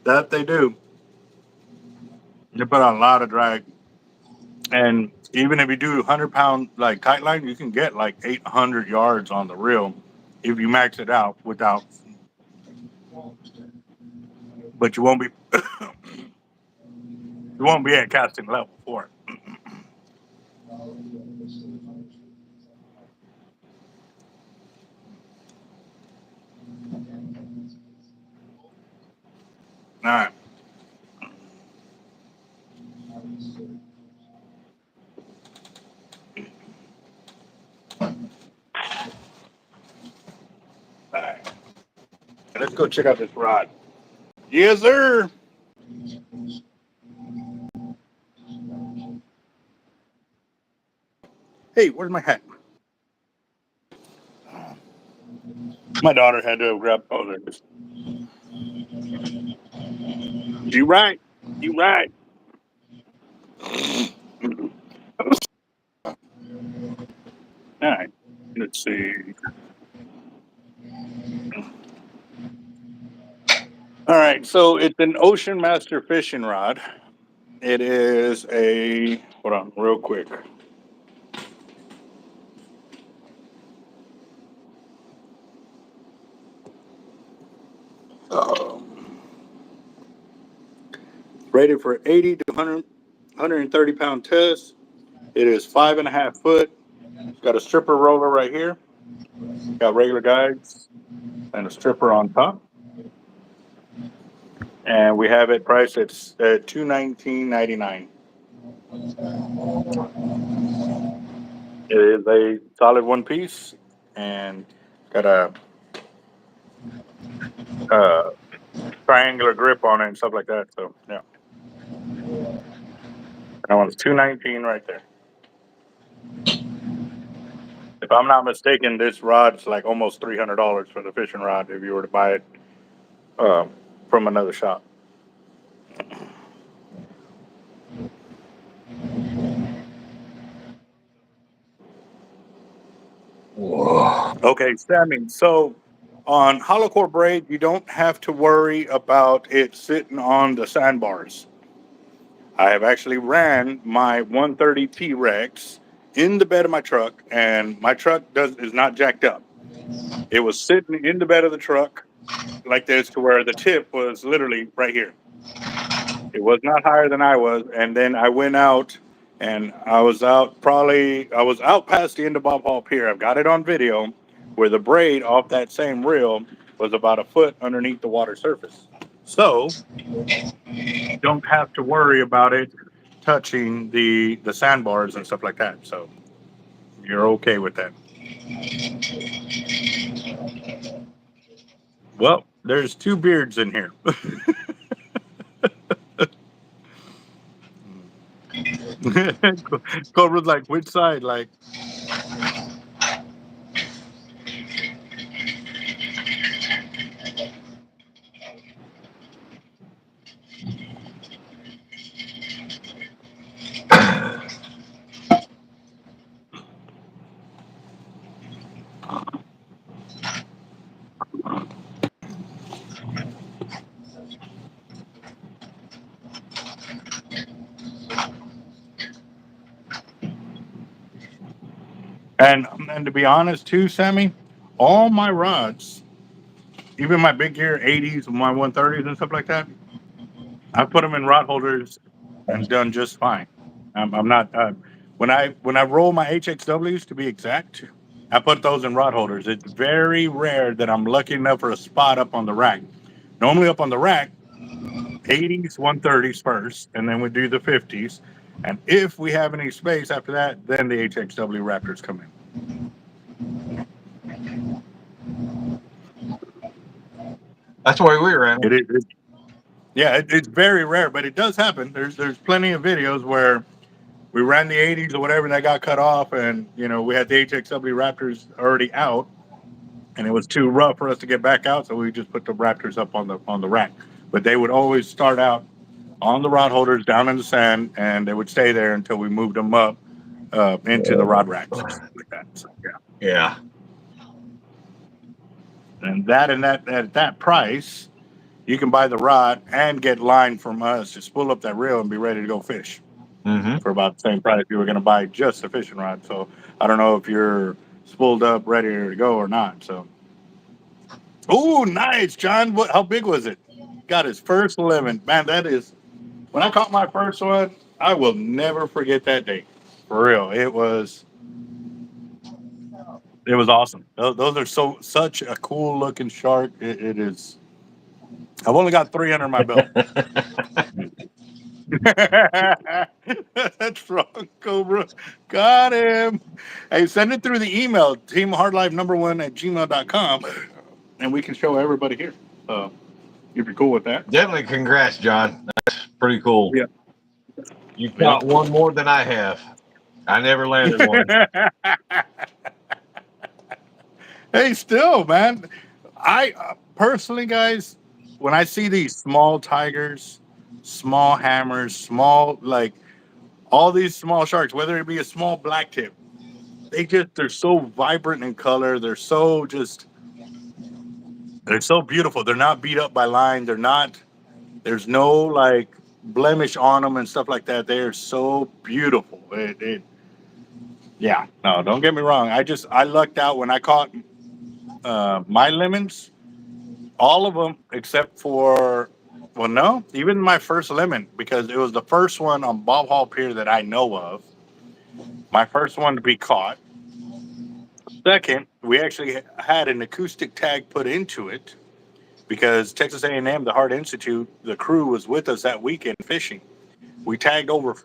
Speaker 1: That they do. They put on a lot of drag. And even if you do 100-pound like tight line, you can get like 800 yards on the reel if you max it out without. But you won't be you won't be at casting level for it. All right. All right. Let's go check out this rod. Yes, sir. Hey, where's my hat? My daughter had to grab. Oh, there it is. You right. You right. All right. Let's see. All right. So it's an Ocean Master fishing rod. It is a. Hold on, real quick. Rated for 80 to 100, 130-pound test. It is 5.5 foot. It's got a stripper roller right here. Got regular guides and a stripper on top. And we have it priced at $219.99. It is a solid one piece and got a uh, triangular grip on it and stuff like that. So yeah, that one's $219 right there. If I'm not mistaken, this rod's like almost $300 for the fishing rod if you were to buy it from another shop.
Speaker 2: Whoa.
Speaker 1: Okay, Sammy. So on hollow core braid, you don't have to worry about it sitting on the sandbars. I have actually ran my 130 T-Rex in the bed of my truck, and my truck is not jacked up. It was sitting in the bed of the truck like this, to where the tip was literally right here. It was not higher than I was, and then I went out, and I was out past the end of Bob Hall Pier. I've got it on video, where the braid off that same reel was about a foot underneath the water surface. So don't have to worry about it touching the sandbars and stuff like that. So you're okay with that. Well, there's two beards in here. Cobra's like, which side? Like, and to be honest too, Sammy, all my rods, even my big gear 80s, my 130s and stuff like that, I put them in rod holders and done just fine. I'm not when I roll my HXWs to be exact, I put those in rod holders. It's very rare that I'm lucky enough for a spot up on the rack. Normally up on the rack, 80s, 130s first, and then we do the 50s. And if we have any space after that, then the HXW Raptors come in.
Speaker 2: That's why we ran.
Speaker 1: Yeah, it's very rare, but it does happen. There's plenty of videos where we ran the 80s or whatever, and that got cut off, and we had the HXW Raptors already out, and it was too rough for us to get back out, so we just put the Raptors up on the rack. But they would always start out on the rod holders down in the sand, and they would stay there until we moved them up into the rod racks or something like that. So, yeah.
Speaker 2: Yeah.
Speaker 1: And that at that price, you can buy the rod and get line from us. Just pull up that reel and be ready to go fish
Speaker 2: Mm-hmm.
Speaker 1: for about the same price you were going to buy just a fishing rod. So I don't know if you're spooled up, ready to go or not. So, oh, nice, John. What? How big was it? Got his first lemon, man. That is when I caught my first one. I will never forget that day. For real, it was awesome. Those are such a cool looking shark. It is. I've only got 3 under my belt. That's wrong, Cobra. Got him. Hey, send it through the email, teamhardlife1 at gmail.com, and we can show everybody here. If you're cool with that.
Speaker 2: Definitely congrats, John. That's pretty cool.
Speaker 1: Yeah.
Speaker 2: You
Speaker 1: Yeah.
Speaker 2: caught one more than I have. I never landed one.
Speaker 1: Hey, still, man. I personally, guys, when I see these small tigers, small hammers, small, like all these small sharks, whether it be a small black tip, they're so vibrant in color. They're so beautiful. They're not beat up by line. There's no like blemish on them and stuff like that. They are so beautiful. Yeah, no, don't get me wrong. I lucked out when I caught my lemons, all of them except for, well, no, even my first lemon, because it was the first one on Bob Hall Pier that I know of. My first one to be caught. Second, we actually had an acoustic tag put into it because Texas A&M, the Hart Institute, the crew was with us that weekend fishing. We tagged over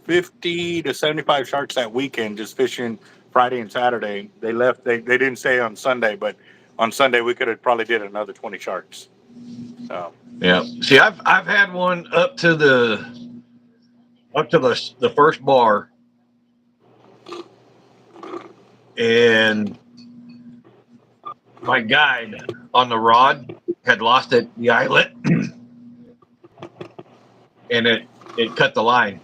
Speaker 1: 50 to 75 sharks that weekend just fishing Friday and Saturday. They left. They didn't stay on Sunday, but on Sunday we could have probably did another 20 sharks.
Speaker 2: Yeah. See, I've had one up to the first bar, and my guide on the rod had lost it, the eyelet, and it cut the line.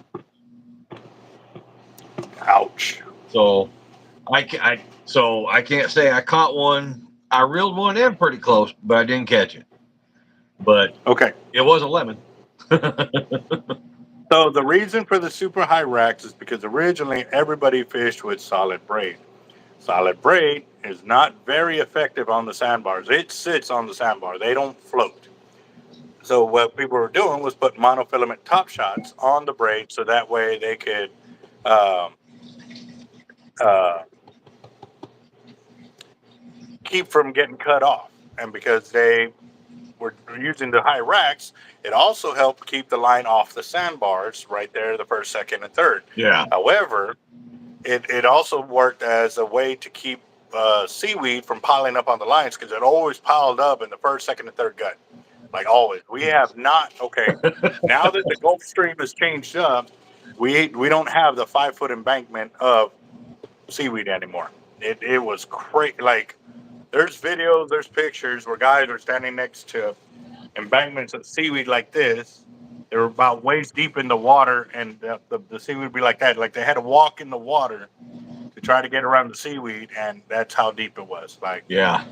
Speaker 1: Ouch.
Speaker 2: So I can't say I caught one. I reeled one in pretty close, but I didn't catch it. But
Speaker 1: Okay.
Speaker 2: it was a lemon.
Speaker 1: So the reason for the super high racks is because originally everybody fished with solid braid. Solid braid is not very effective on the sandbars. It sits on the sandbar. They don't float. So what people were doing was put monofilament top shots on the braid so that way they could um, uh, keep from getting cut off. And because they were using the high racks, it also helped keep the line off the sandbars right there, the first, second, and third.
Speaker 2: Yeah.
Speaker 1: However, it also worked as a way to keep seaweed from piling up on the lines because it always piled up in the first, second, and third gut. Like always. We have not, okay, now that the Gulf Stream has changed up, we don't have the 5-foot embankment of seaweed anymore. It was crazy. Like, there's videos, there's pictures where guys are standing next to embankments of seaweed like this. They were about waist deep in the water, and the seaweed would be like that. Like they had to walk in the water to try to get around the seaweed, and that's how deep it was. Like,
Speaker 2: Yeah.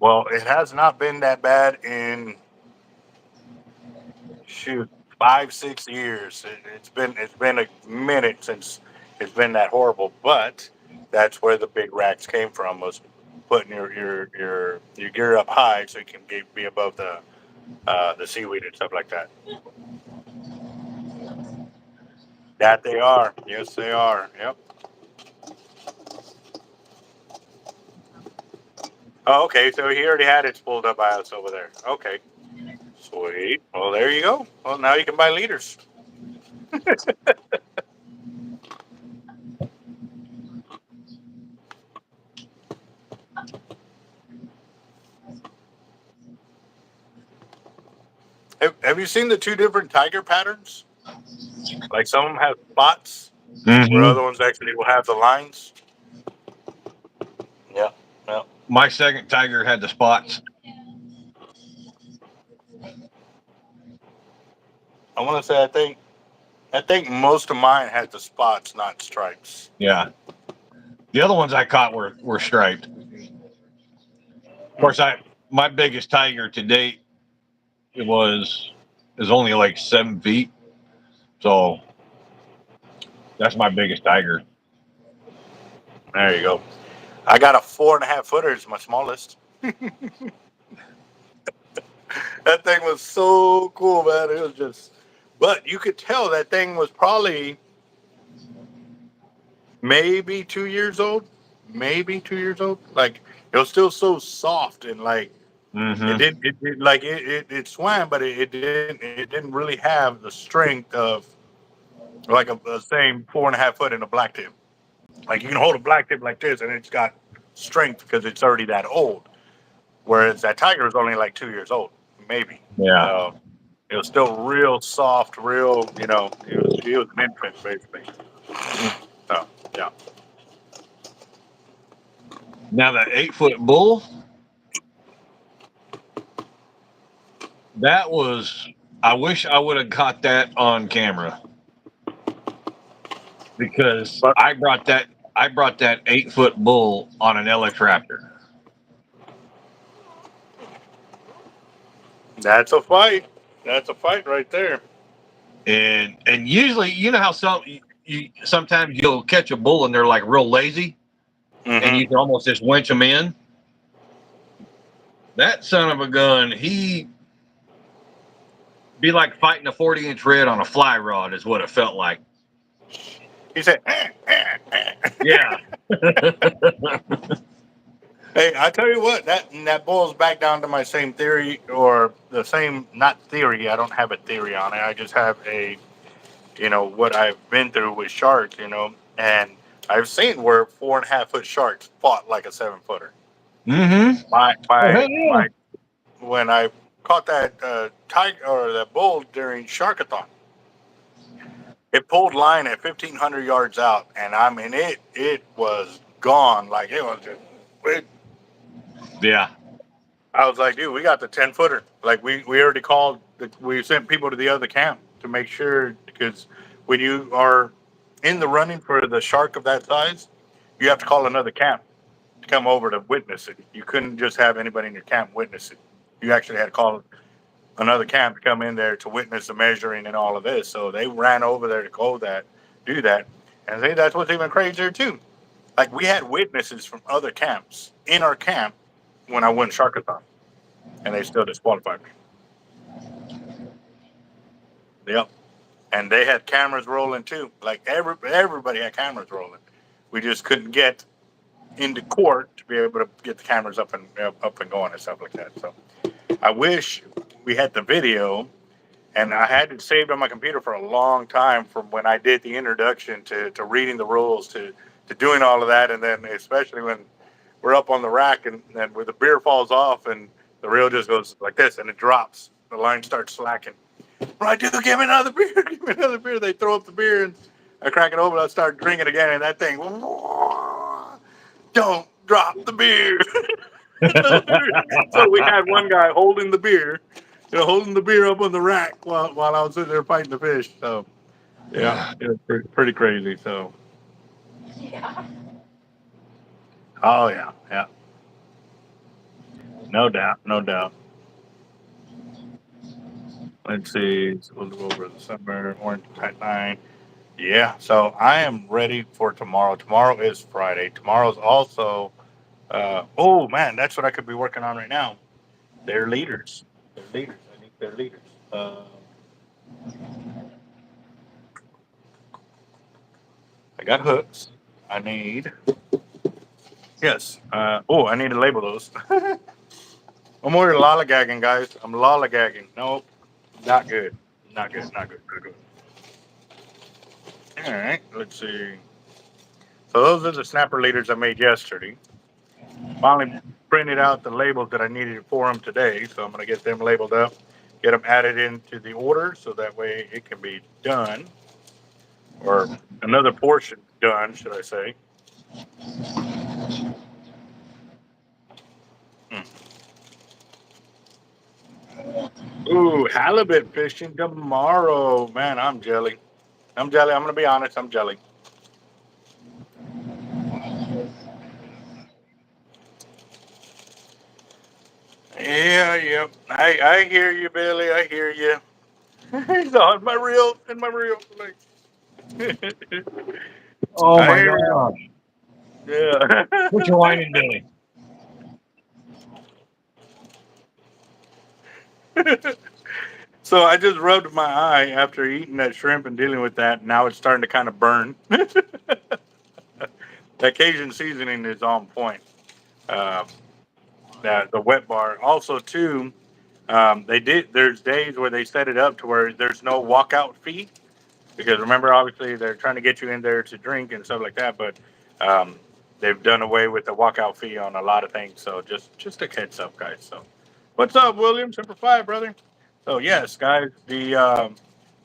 Speaker 1: well, it has not been that bad in shoot 5-6 years. It's been a minute since it's been that horrible, but that's where the big racks came from, was putting your gear up high so you can be above the seaweed and stuff like that. That they are. Yes, they are. Yep. Oh, okay. So he already had it pulled up by us over there. Okay. Sweet. Well, there you go. Well, now you can buy leaders. Have you seen the 2 different tiger patterns? Like some of them have spots, where other ones actually will have the lines. Yeah. Yeah.
Speaker 2: My second tiger had the spots.
Speaker 1: I want to say I think most of mine had the spots, not stripes.
Speaker 2: Yeah. The other ones I caught were striped. Of course, my biggest tiger to date it was only like 7 feet. So that's my biggest tiger.
Speaker 1: There you go. I got a 4.5 footer. It's my smallest. That thing was so cool, man. It was just, but you could tell that thing was probably maybe 2 years old. Maybe 2 years old. Like it was still so soft and like
Speaker 2: Mm-hmm.
Speaker 1: it swam, but it didn't really have the strength of like a same 4.5 foot in a black tip. Like you can hold a black tip like this, and it's got strength because it's already that old. Whereas that tiger was only like 2 years old, maybe.
Speaker 2: Yeah.
Speaker 1: So it was still real soft, real. He was an infant basically. So yeah,
Speaker 2: Now that 8-foot bull, that was. I wish I would have caught that on camera because
Speaker 1: but
Speaker 2: I brought that 8-foot bull on an LX Raptor.
Speaker 1: that's a fight. That's a fight right there.
Speaker 2: And usually, you know how sometimes you'll catch a bull and they're like real lazy, and you
Speaker 1: Mm-hmm.
Speaker 2: can almost just winch them in. That son of a gun, he be like fighting a 40-inch red on a fly rod, is what it felt like.
Speaker 1: He said,
Speaker 2: Yeah.
Speaker 1: "Hey, I tell you what, that boils back down to my same theory, or the same not theory. I don't have a theory on it. I just have a what I've been through with sharks. And I've seen where 4.5 foot sharks fought like a 7 footer.
Speaker 2: Mm-hmm.
Speaker 1: My
Speaker 2: Oh, hell
Speaker 1: my
Speaker 2: yeah.
Speaker 1: my when I caught that tiger or that bull during Sharkathon, it pulled line at 1,500 yards out, and I mean it was gone. Like it was just.
Speaker 2: Yeah.
Speaker 1: I was like, dude, we got the 10 footer. Like we already called. We sent people to the other camp to make sure because when you are in the running for the shark of that size, you have to call another camp to come over to witness it. You couldn't just have anybody in your camp witness it. You actually had to call another camp to come in there to witness the measuring and all of this. So they ran over there to do that, and I think that's what's even crazier too. Like we had witnesses from other camps in our camp when I won Sharkathon, and they still disqualified me. Yep. And they had cameras rolling too. Like everybody had cameras rolling. We just couldn't get into court to be able to get the cameras up and going and stuff like that. So I wish we had the video, and I had it saved on my computer for a long time from when I did the introduction to reading the rules to doing all of that, and then especially when we're up on the rack and where the beer falls off and the reel just goes like this and it drops. The line starts slacking. Right, dude, give me another beer. Give me another beer. They throw up the beer and I crack it open. I start drinking again, and that thing, don't drop the beer. So we had one guy holding the beer, holding the beer up on the rack while I was sitting there fighting the fish. So yeah, it was pretty crazy. So
Speaker 3: Yeah.
Speaker 1: oh yeah, yeah, no doubt, no doubt. Let's see, so we'll go over the summer orange type 9. Yeah, so I am ready for tomorrow. Tomorrow is Friday. Tomorrow's also, oh man, that's what I could be working on right now. They're leaders. They're leaders. I need their leaders. I got hooks. I need, yes. I need to label those. I'm more lollygagging, guys. I'm lollygagging. Nope, not good. Not good. Not good. Not good. All right, let's see. So those are the snapper leaders I made yesterday. Finally printed out the labels that I needed for them today, so I'm going to get them labeled up, get them added into the order, so that way it can be done, or another portion done, should I say? Hmm. Ooh, halibut fishing tomorrow, man. I'm jelly. I'm jelly. I'm going to be honest. I'm jelly. Yeah, yep. I hear you, Billy. I hear you. He's on my reel, in my reel. Like,
Speaker 2: Oh
Speaker 1: I
Speaker 2: my
Speaker 1: hear you.
Speaker 2: gosh.
Speaker 1: Yeah.
Speaker 2: Put your wine in, Billy.
Speaker 1: So I just rubbed my eye after eating that shrimp and dealing with that. Now it's starting to kind of burn. That Cajun seasoning is on point. Um, that the wet bar also too. They did. There's days where they set it up to where there's no walkout fee because remember, obviously, they're trying to get you in there to drink and stuff like that. But um, they've done away with the walkout fee on a lot of things. So just a heads up, guys. So what's up, William? Semper Fi, brother. So yes, guys, the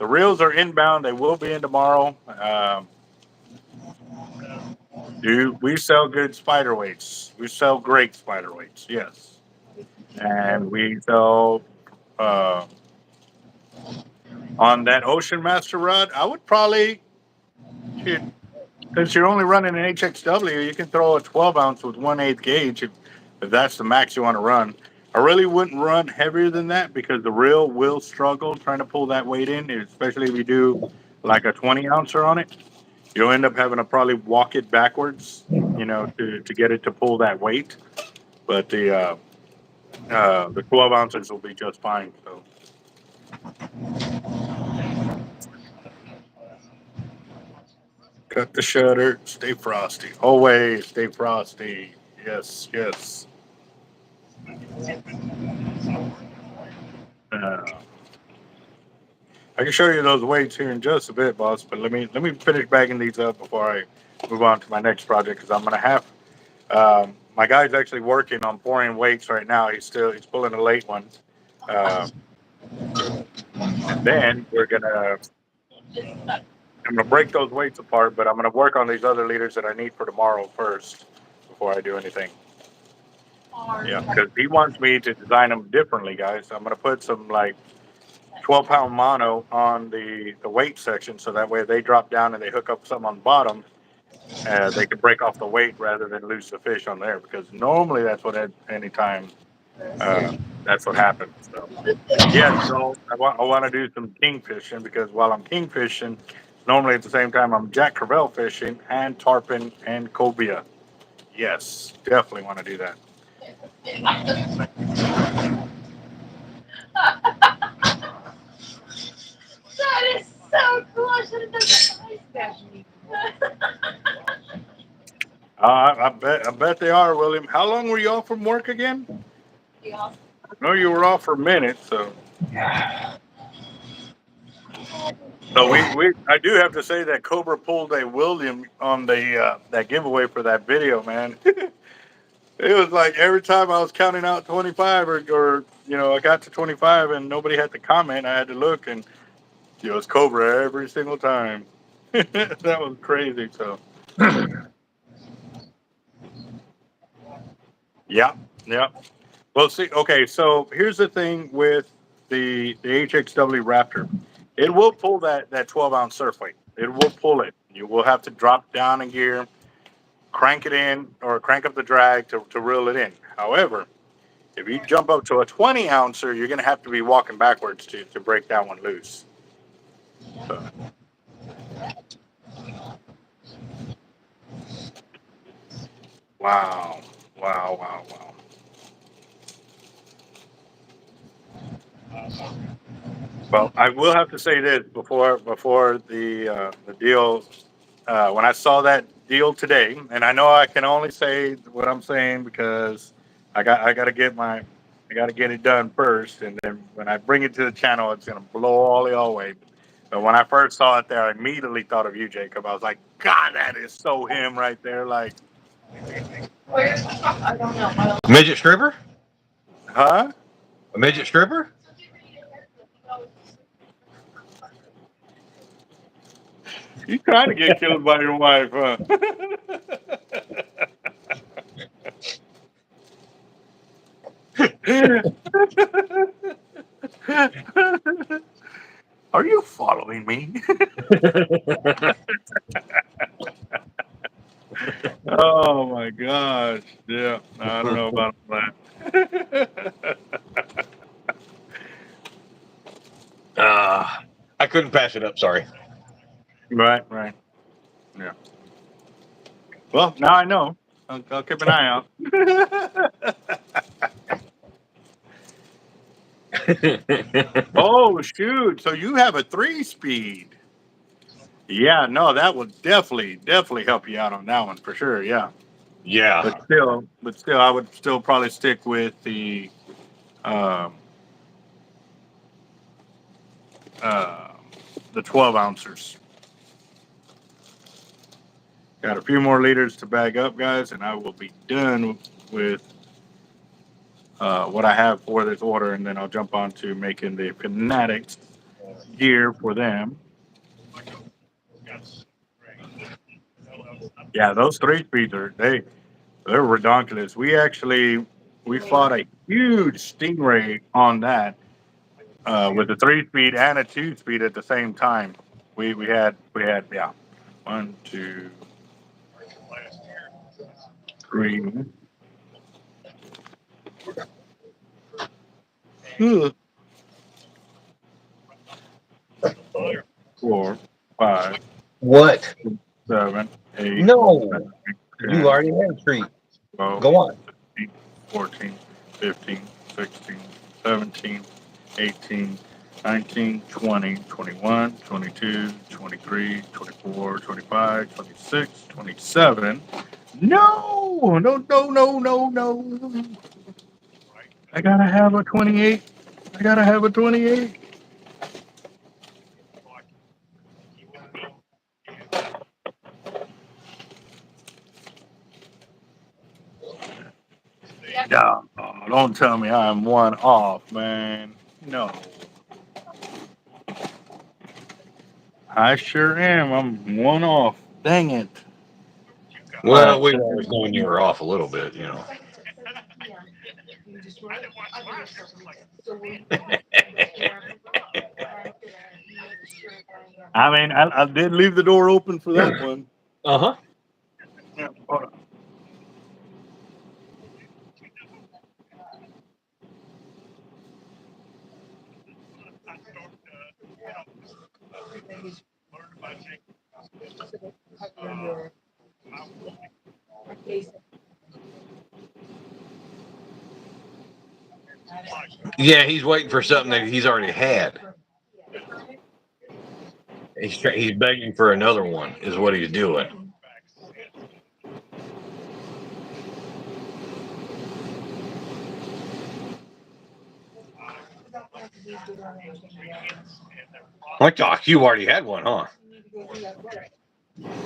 Speaker 1: reels are inbound. They will be in tomorrow. Do we sell good spider weights? We sell great spider weights. Yes, and we sell uh, on that Ocean Master rod. I would probably shoot. Since you're only running an HXW, you can throw a 12 ounce with 1/8 gauge if that's the max you want to run. I really wouldn't run heavier than that because the reel will struggle trying to pull that weight in, especially if you do like a 20 ouncer on it. You'll end up having to probably walk it backwards, to get it to pull that weight. But the 12 ounces will be just fine. So cut the shutter, stay frosty. Always stay frosty. Yes, yes. Uh, I can show you those weights here in just a bit, boss. But let me finish bagging these up before I move on to my next project because I'm gonna have my guy's actually working on pouring weights right now. He's pulling a late one, uh, and then I'm gonna break those weights apart. But I'm gonna work on these other leaders that I need for tomorrow first before I do anything. Yeah, because he wants me to design them differently, guys. I'm gonna put some like 12-pound mono on the weight section, so that way they drop down and they hook up some on the bottom. They can break off the weight rather than lose the fish on there because normally that's what anytime that's what happens. So yes, so I want to do some king fishing because while I'm king fishing, normally at the same time I'm Jack Crevalle fishing and tarpon and cobia. Yes, definitely want to do that.
Speaker 3: That is so cool. I should have done that ice fashioning.
Speaker 1: I bet they are, William. How long were you off from work again?
Speaker 3: Yeah.
Speaker 1: No, you were off for a minute, so we I do have to say that Cobra pulled a William on the that giveaway for that video, man. It was like every time I was counting out 25 or I got to 25 and nobody had to comment, I had to look and it was Cobra every single time. That was crazy. So yeah, yeah. Well, see, okay, so here's the thing with the HXW Raptor. It will pull that 12-ounce surf weight. It will pull it. You will have to drop down a gear, crank it in, or crank up the drag to reel it in. However, if you jump up to a 20 ouncer, you're going to have to be walking backwards to break that one loose. So, wow, wow, wow, wow. Well, I will have to say this before the deal. When I saw that deal today, and I know I can only say what I'm saying because I got to get it done first, and then when I bring it to the channel, it's gonna blow all the way. But when I first saw it there, I immediately thought of you, Jacob. I was like, God, that is so him right there. Like,
Speaker 3: Where's the truck? I don't know.
Speaker 2: Midget stripper?
Speaker 1: huh?
Speaker 2: A midget stripper?
Speaker 1: You trying to get killed by your wife, huh? Are you following me? Oh my gosh. Yeah. I don't know about that.
Speaker 2: I couldn't pass it up. Sorry.
Speaker 1: Right, right. Yeah. Well, now I know. I'll keep an eye out. Oh shoot! So you have a 3-speed? Yeah, no, that would definitely help you out on that one for sure. Yeah,
Speaker 2: Yeah.
Speaker 1: but still, I would still probably stick with um, uh, the 12 ounces. Got a few more liters to bag up, guys, and I will be done with what I have for this order, and then I'll jump on to making the Fanatics gear for them. Yeah, those 3-speeds they're redonkulous. We fought a huge stingray on that with a 3-speed and a 2-speed at the same time. We had yeah, one, two, three, four, five,
Speaker 2: What?
Speaker 1: 7, 8,
Speaker 2: No.
Speaker 1: 9,
Speaker 2: You
Speaker 1: 10,
Speaker 2: already had a treat.
Speaker 1: 12,
Speaker 2: Go on.
Speaker 1: 13, 14, 15, 16, 17, 18, 19, 20, 21, 22, 23, 24, 25, 26, 27. No, no, no, no, no, no. I gotta have a 28. I gotta have a 28. No, don't tell me I'm one off, man. No, I sure am. I'm one off. Dang it. All
Speaker 2: Well,
Speaker 1: right.
Speaker 2: we've always known you were off a little bit, you know.
Speaker 1: I mean, I did leave the door open for that one.
Speaker 2: Uh-huh.
Speaker 1: Yeah, hold on.
Speaker 2: Yeah, he's waiting for something that he's already had. He's begging for another one, is what he's doing. My gosh, you already had one, huh?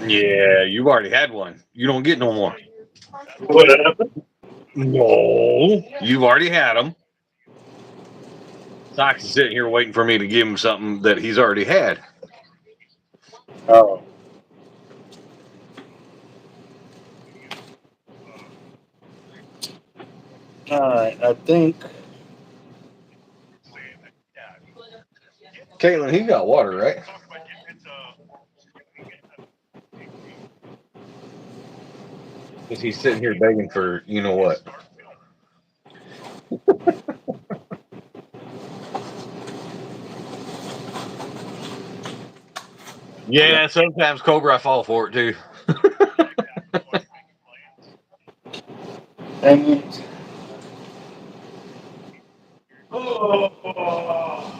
Speaker 2: Yeah, you've already had one. You don't get no more.
Speaker 1: What happened?
Speaker 2: No, you've already had them. Sox is sitting here waiting for me to give him something that he's already had.
Speaker 1: Oh. All right. I think.
Speaker 2: Caitlin, he got water, right? Because he's sitting here begging for you know what. Yeah, sometimes Cobra I fall for it too.
Speaker 1: Dang it. Oh.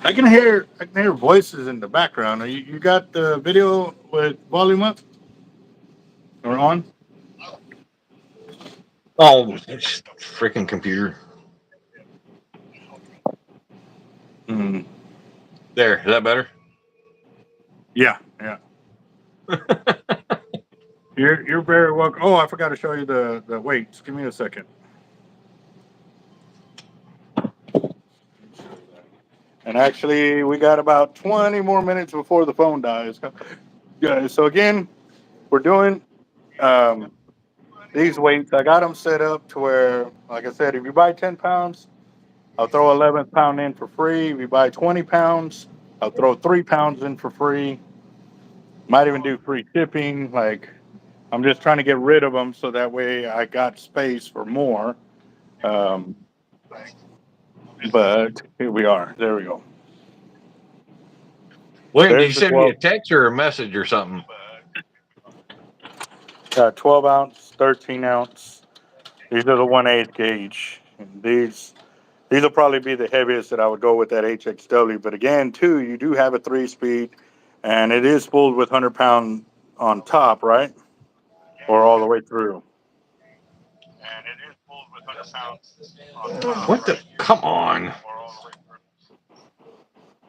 Speaker 1: I can hear voices in the background. You got the video with volume up or on?
Speaker 2: Oh, it's freaking computer.
Speaker 1: Mm.
Speaker 2: There, is that better?
Speaker 1: Yeah, yeah. You're very welcome. Oh, I forgot to show you the weights. Give me a second. And actually, we got about 20 more minutes before the phone dies. Guys, so again, we're doing um, these weights. I got them set up to where, like I said, if you buy 10 pounds, I'll throw 11th pound in for free. If you buy 20 pounds, I'll throw 3 pounds in for free. Might even do free shipping. Like, I'm just trying to get rid of them so that way I got space for more. Um, but here we are. There we go.
Speaker 2: William, did you
Speaker 1: There's the
Speaker 2: send me a
Speaker 1: 12,
Speaker 2: text or a message or something?
Speaker 1: 12 ounce, 13 ounce. These are the 1/8 gauge. And these will probably be the heaviest that I would go with that HXW. But again, too, you do have a 3-speed, and it is spooled with 100-pound on top, right? Or all the way through. And it is spooled with 100 pounds on top.
Speaker 2: What the? Come on.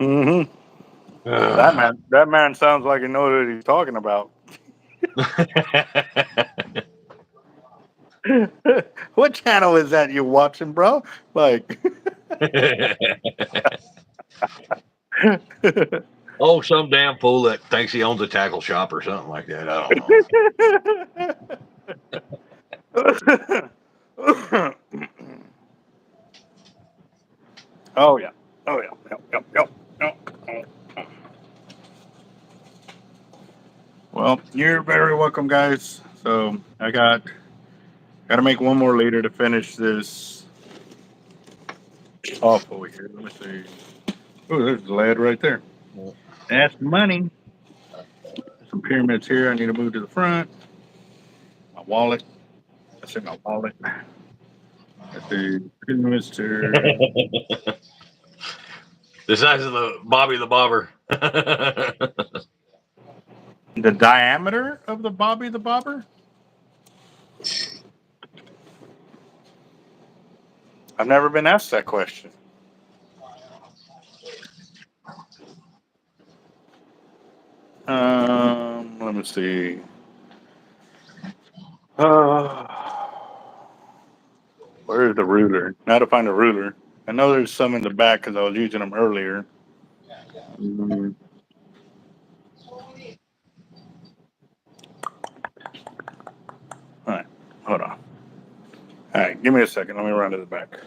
Speaker 1: Mm-hmm. That man sounds like he knows what he's talking about. What channel is that you watching, bro? Like,
Speaker 2: Oh, some damn fool that thinks he owns a tackle shop or something like that. I don't know.
Speaker 1: Oh yeah. Oh yeah. Yep. Yep. Yep. Yep. Well, you're very welcome, guys. So I got to make one more liter to finish this off over here. Let me see. Oh, there's the lead right there. That's money. Some pyramids here. I need to move to the front. My wallet. That's in my wallet. Let's see. Mister.
Speaker 2: The size of the Bobby the Bobber.
Speaker 1: The diameter of the Bobby the Bobber? I've never been asked that question. Let me see. Uh, where's the ruler? Now to find a ruler. I know there's some in the back because I was using them earlier. Mm, all right, hold on. All right, give me a second. Let me run to the back.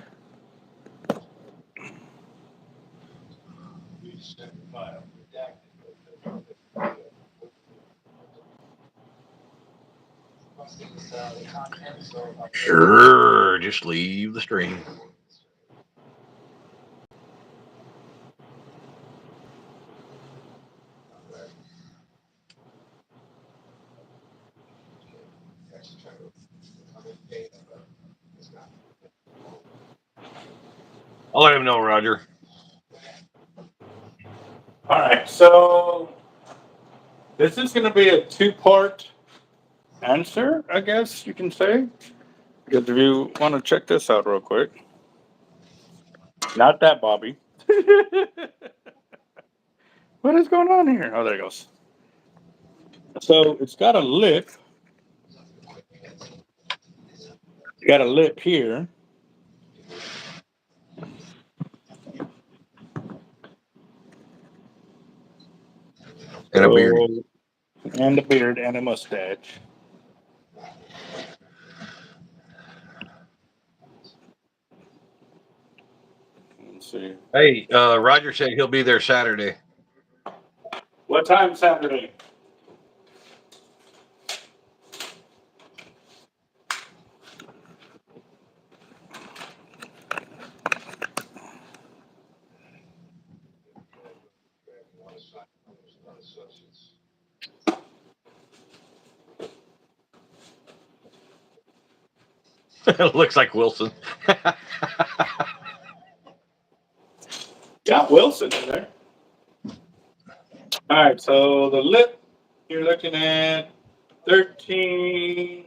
Speaker 2: Sure, just leave the stream. I'll let him know, Roger.
Speaker 1: All right, so this is going to be a two-part answer, I guess you can say. Because if you want to check this out real quick, not that Bobby. What is going on here? Oh, there it goes. So it's got a lip. It's got a lip here.
Speaker 2: And a beard.
Speaker 1: So, and a beard and a mustache. Let's see.
Speaker 2: Hey, Roger said he'll be there Saturday.
Speaker 1: What time Saturday?
Speaker 2: Looks like Wilson.
Speaker 1: Got Wilson in there. All right, so the lip, you're looking at 13,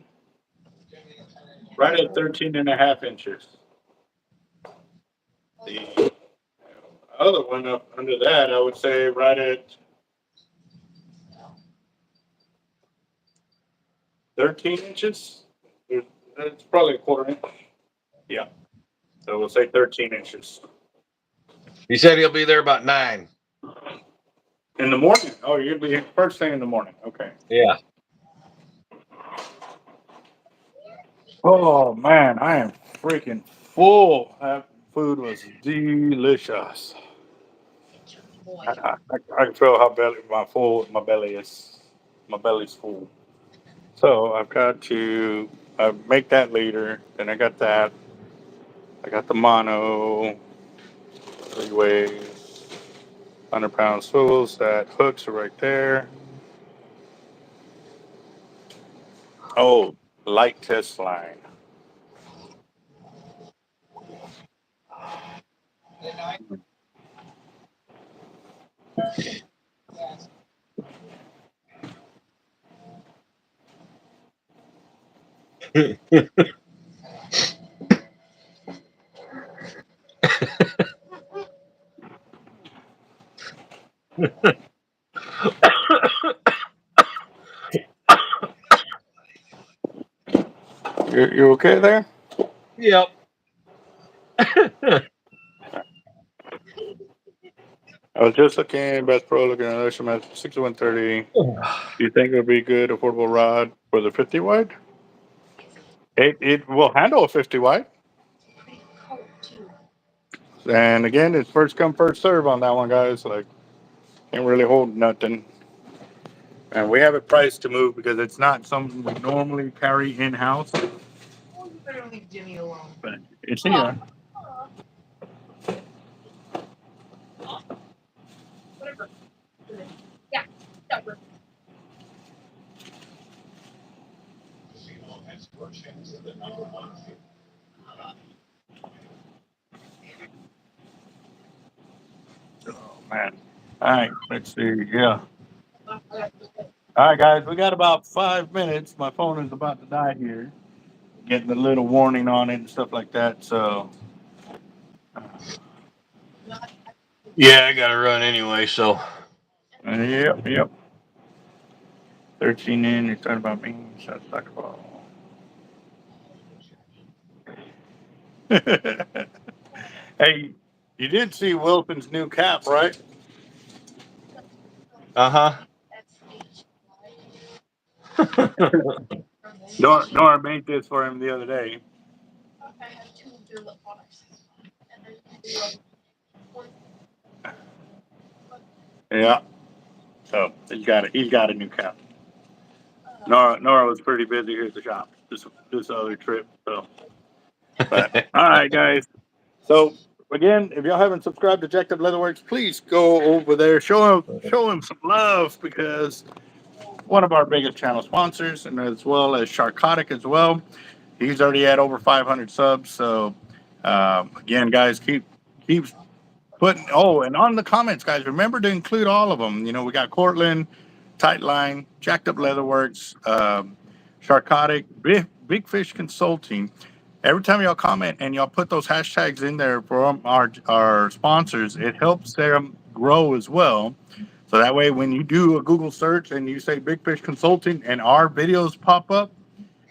Speaker 1: right at 13 and a half inches. The other one up under that, I would say right at 13 inches. It's probably a quarter inch. Yeah. So we'll say 13 inches.
Speaker 2: He said he'll be there about 9.
Speaker 1: In the morning? Oh, you'll be first thing in the morning. Okay.
Speaker 2: Yeah.
Speaker 1: Oh man, I am freaking full. That food was delicious. I can feel how my belly is. My belly's full. So I've got to make that later. Then I got that. I got the mono, 3-way, 100-pound swivels. That hooks are right there. Oh, light test line. You okay there?
Speaker 2: Yep.
Speaker 1: I was just looking, Bass Pro looking at an match 6130. Do you think it would be good affordable rod for the 50 wide? It will handle a 50 wide. And again, it's first come, first serve on that one, guys. Like, can't really hold nothing. And we have it priced to move because it's not something we normally carry in house.
Speaker 3: Oh, you better leave Jimmy alone.
Speaker 1: But it's here.
Speaker 3: Whatever. Yeah, whatever.
Speaker 1: Oh, man. All right, let's see. Yeah. All right, guys, we got about 5 minutes. My phone is about to die here. Getting a little warning on it and stuff like that. So,
Speaker 2: Yeah, I got to run anyway, so.
Speaker 1: yep. 13 in. You're talking about me. So let's talk about. Hey, you did see Wilson's new cap, right?
Speaker 2: Uh huh.
Speaker 1: Nora made this for him the other day. Yeah. So he's got a new cap. Nora was pretty busy here at the shop this other trip. So, but all right, guys. So again, if y'all haven't subscribed to Jacked Up Leatherworks, please go over there. Show him some love because one of our biggest channel sponsors, and as well as Sharkotic as well. He's already at over 500 subs. So again, guys, keep putting. Oh, and on the comments, guys, remember to include all of them. You know, we got Cortland, Tightline, Jacked Up Leatherworks, Sharkotic, Big Fish Consulting. Every time y'all comment and y'all put those hashtags in there for our sponsors, it helps them grow as well. So that way, when you do a Google search and you say Big Fish Consulting and our videos pop up,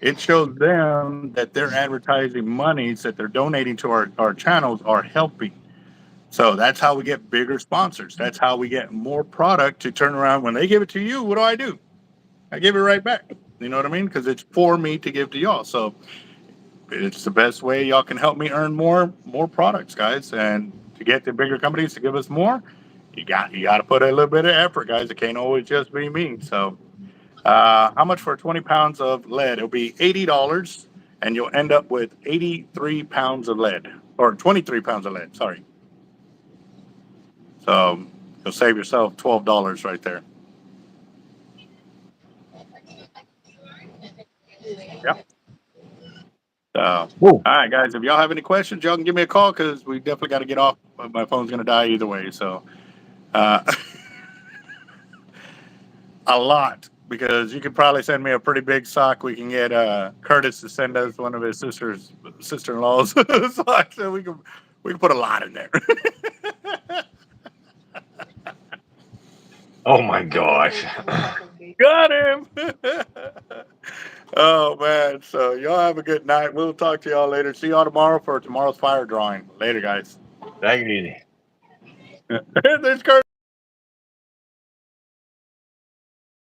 Speaker 1: it shows them that their advertising monies that they're donating to our channels are helping. So that's how we get bigger sponsors. That's how we get more product to turn around. When they give it to you, what do? I give it right back. You know what I mean? Because it's for me to give to y'all. So it's the best way y'all can help me earn more products, guys. And to get the bigger companies to give us more, you got to put a little bit of effort, guys. It can't always just be me. So how much for 20 pounds of lead? It'll be $80, and you'll end up with 83 pounds of lead, or 23 pounds of lead. Sorry. So you'll save yourself $12 right there. Yep. All right, guys. If y'all have any questions, y'all can give me a call because we definitely got to get off. My phone's gonna die either way. So, uh, a lot because you could probably send me a pretty big sock. We can get Curtis to send us one of his sister-in-law's socks, so we can put a lot in there.
Speaker 2: Oh my gosh.
Speaker 1: Got him. Oh man. So y'all have a good night. We'll talk to y'all later. See y'all tomorrow for tomorrow's fire drawing. Later, guys.
Speaker 2: Take it easy.
Speaker 1: This car